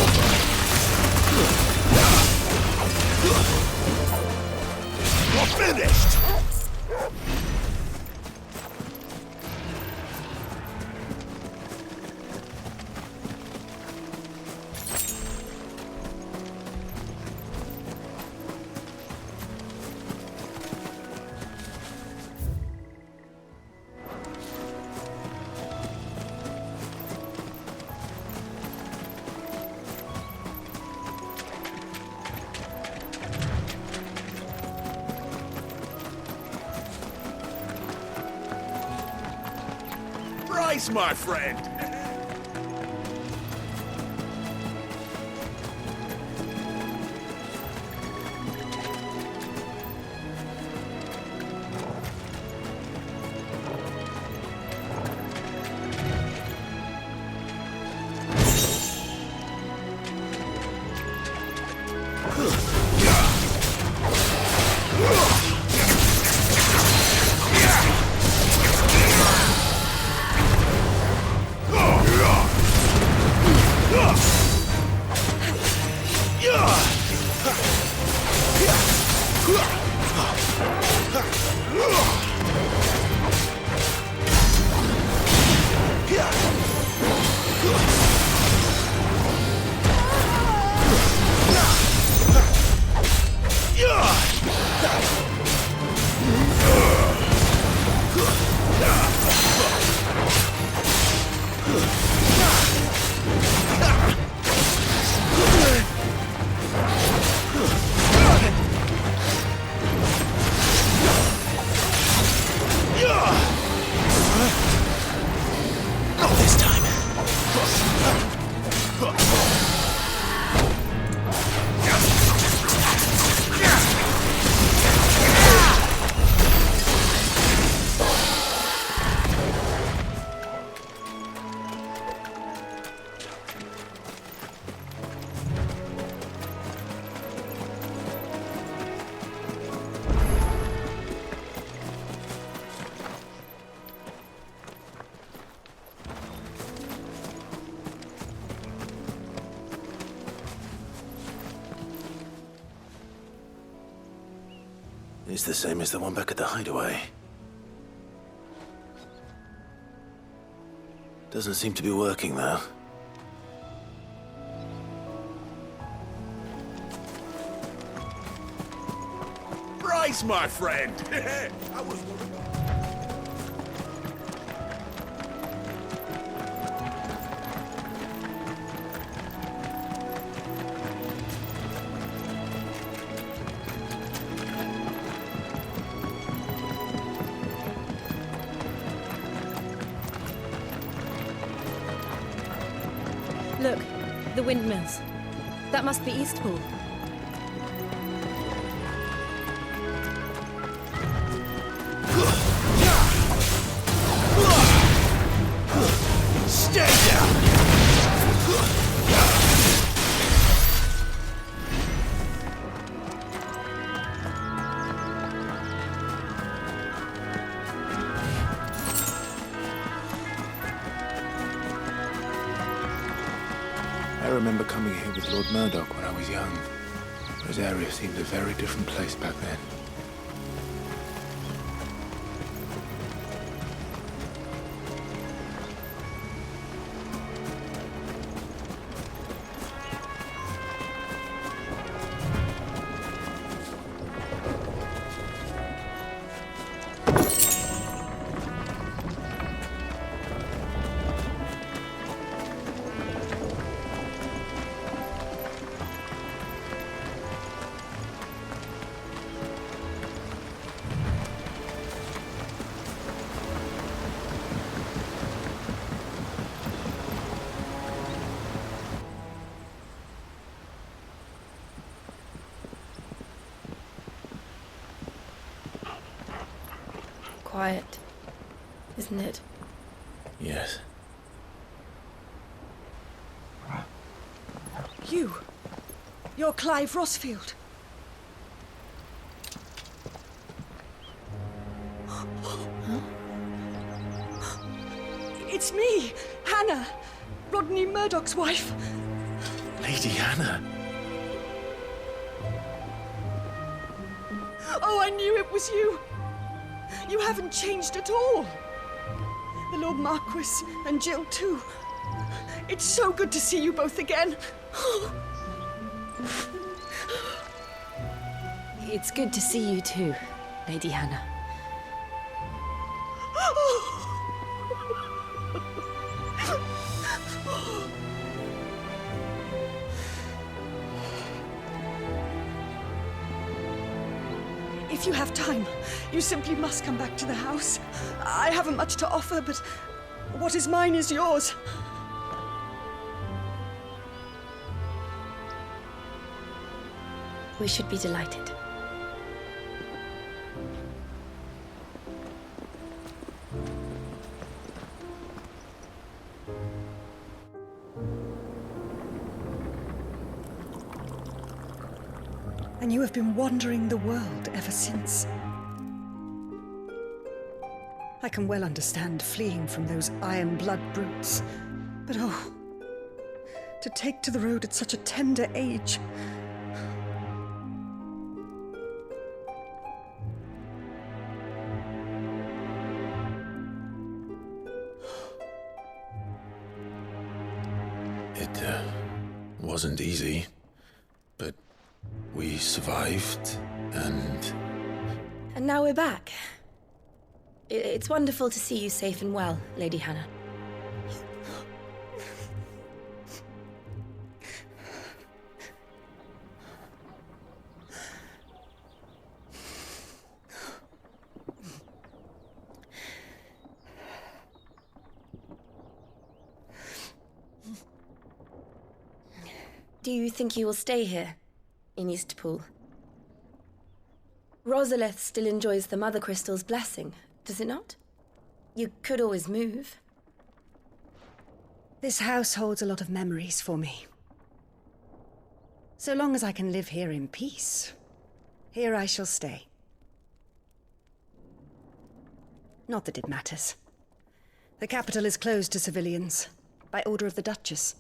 You're finished. Rice, my friend. It's the same as the one back at the hideaway. Doesn't seem to be working, though. Rice, my friend. I was Look, the windmills. That must be Eastpool. Stay down! I remember coming here with Lord Murdoch when I was young. Rosaria seemed a very different place back then. quiet, isn't it? Yes. You're Clive Rosfield. It's me, Hannah, Rodney Murdoch's wife. Lady Hannah. Oh, I knew it was you. You haven't changed at all. The Lord Marquis and Jill too. It's so good to see you both again. It's good to see you too, Lady Hannah. If you have time, you simply must come back to the house. I haven't much to offer, but what is mine is yours. We should be delighted. And you have been wandering the world ever since. I can well understand fleeing from those iron blood brutes. But oh, to take to the road at such a tender age. It wasn't easy, but we survived, and... And now we're back. It's wonderful to see you safe and well, Lady Hannah. Do you think you will stay here, in Eastpool? Rosalith still enjoys the Mother Crystal's blessing, does it not? You could always move. This house holds a lot of memories for me. So long as I can live here in peace, here I shall stay. Not that it matters. The capital is closed to civilians, by order of the Duchess.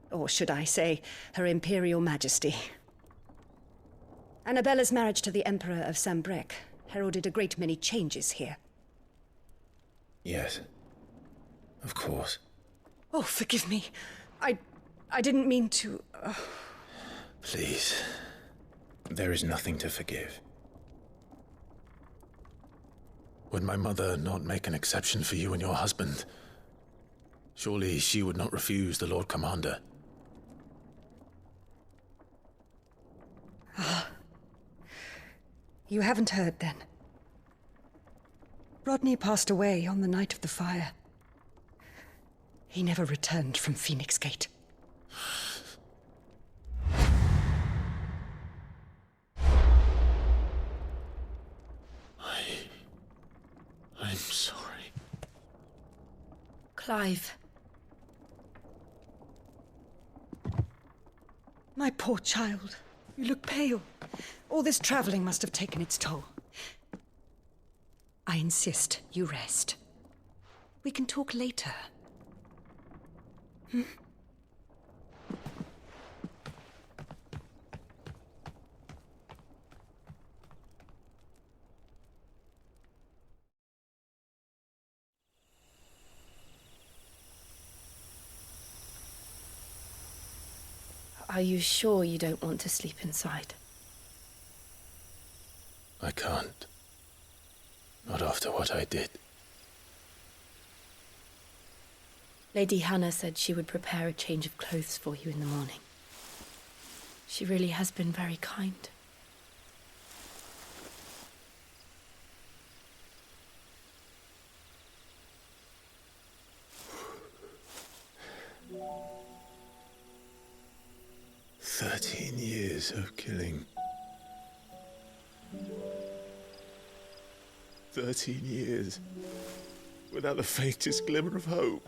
Or should I say, Her Imperial Majesty. Annabella's marriage to the Emperor of Sambrec heralded a great many changes here. Yes. Of course. Oh, forgive me. I didn't mean to... Please. There is nothing to forgive. Would my mother not make an exception for you and your husband? Surely she would not refuse the Lord Commander. You haven't heard, then. Rodney passed away on the night of the fire. He never returned from Phoenix Gate. I'm sorry. Clive. My poor child. You look pale. All this traveling must have taken its toll. I insist you rest. We can talk later. Hmm? Are you sure you don't want to sleep inside? I can't. Not after what I did. Lady Hannah said she would prepare a change of clothes for you in the morning. She really has been very kind. "13 years of killing. 13 years, without the faintest glimmer of hope.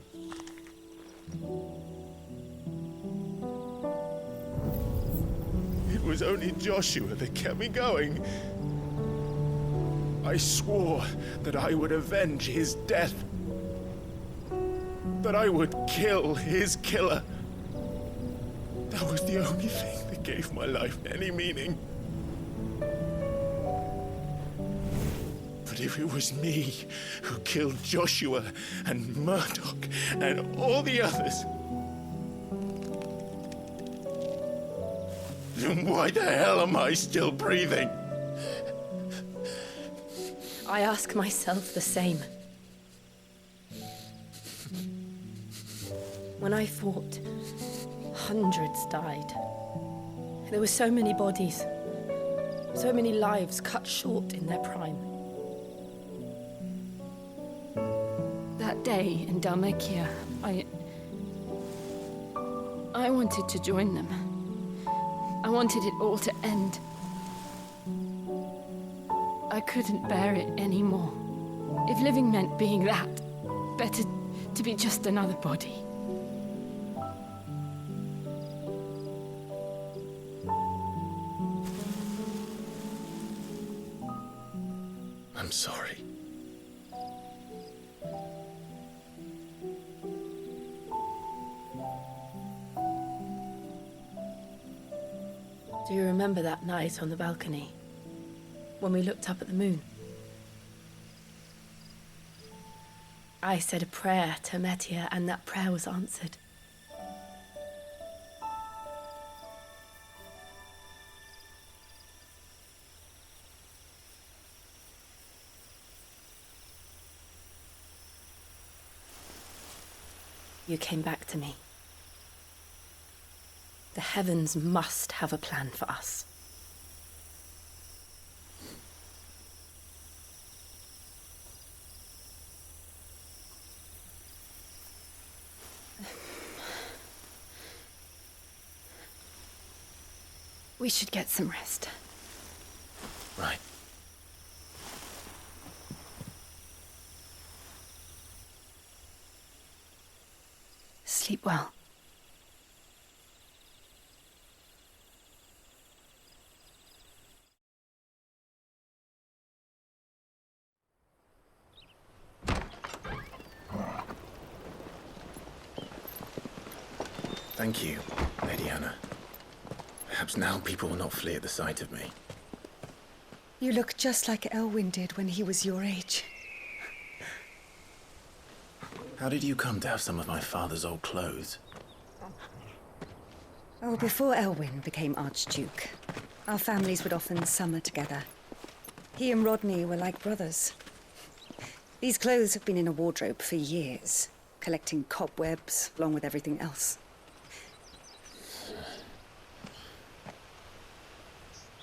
It was only Joshua that kept me going. I swore that I would avenge his death. That I would kill his killer. That was the only thing that gave my life any meaning. But if it was me who killed Joshua and Murdoch and all the others, then why the hell am I still breathing? I ask myself the same. When I fought, hundreds died. There were so many bodies, so many lives cut short in their prime. That day in Dalmacia, I wanted to join them. I wanted it all to end. I couldn't bear it anymore. If living meant being that, better to be just another body. I'm sorry. Do you remember that night on the balcony, when we looked up at the moon? I said a prayer to Metia, and that prayer was answered. You came back to me. The heavens must have a plan for us. We should get some rest. Right. Sleep well. Thank you, Lady Hannah. Perhaps now people will not flee at the sight of me. You look just like Elwyn did when he was your age. How did you come to have some of my father's old clothes? Oh, before Elwyn became Archduke, our families would often summer together. He and Rodney were like brothers. These clothes have been in a wardrobe for years, collecting cobwebs along with everything else.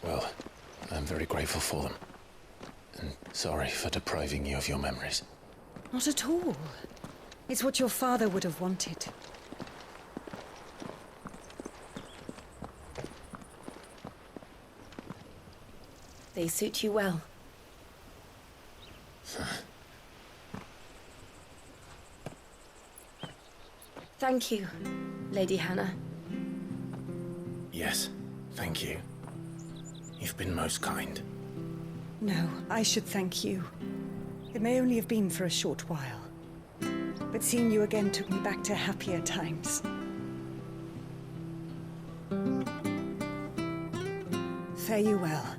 Well, I'm very grateful for them. And sorry for depriving you of your memories. Not at all. It's what your father would have wanted. They suit you well. Thank you, Lady Hannah. Yes, thank you. You've been most kind. No, I should thank you. It may only have been for a short while, but seeing you again took me back to happier times. Fare you well,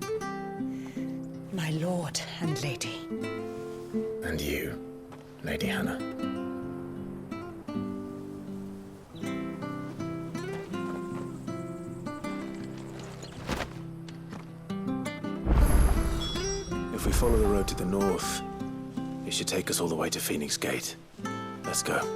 my lord and lady. And you, Lady Hannah. If we follow the road to the north, it should take us all the way to Phoenix Gate. Let's go.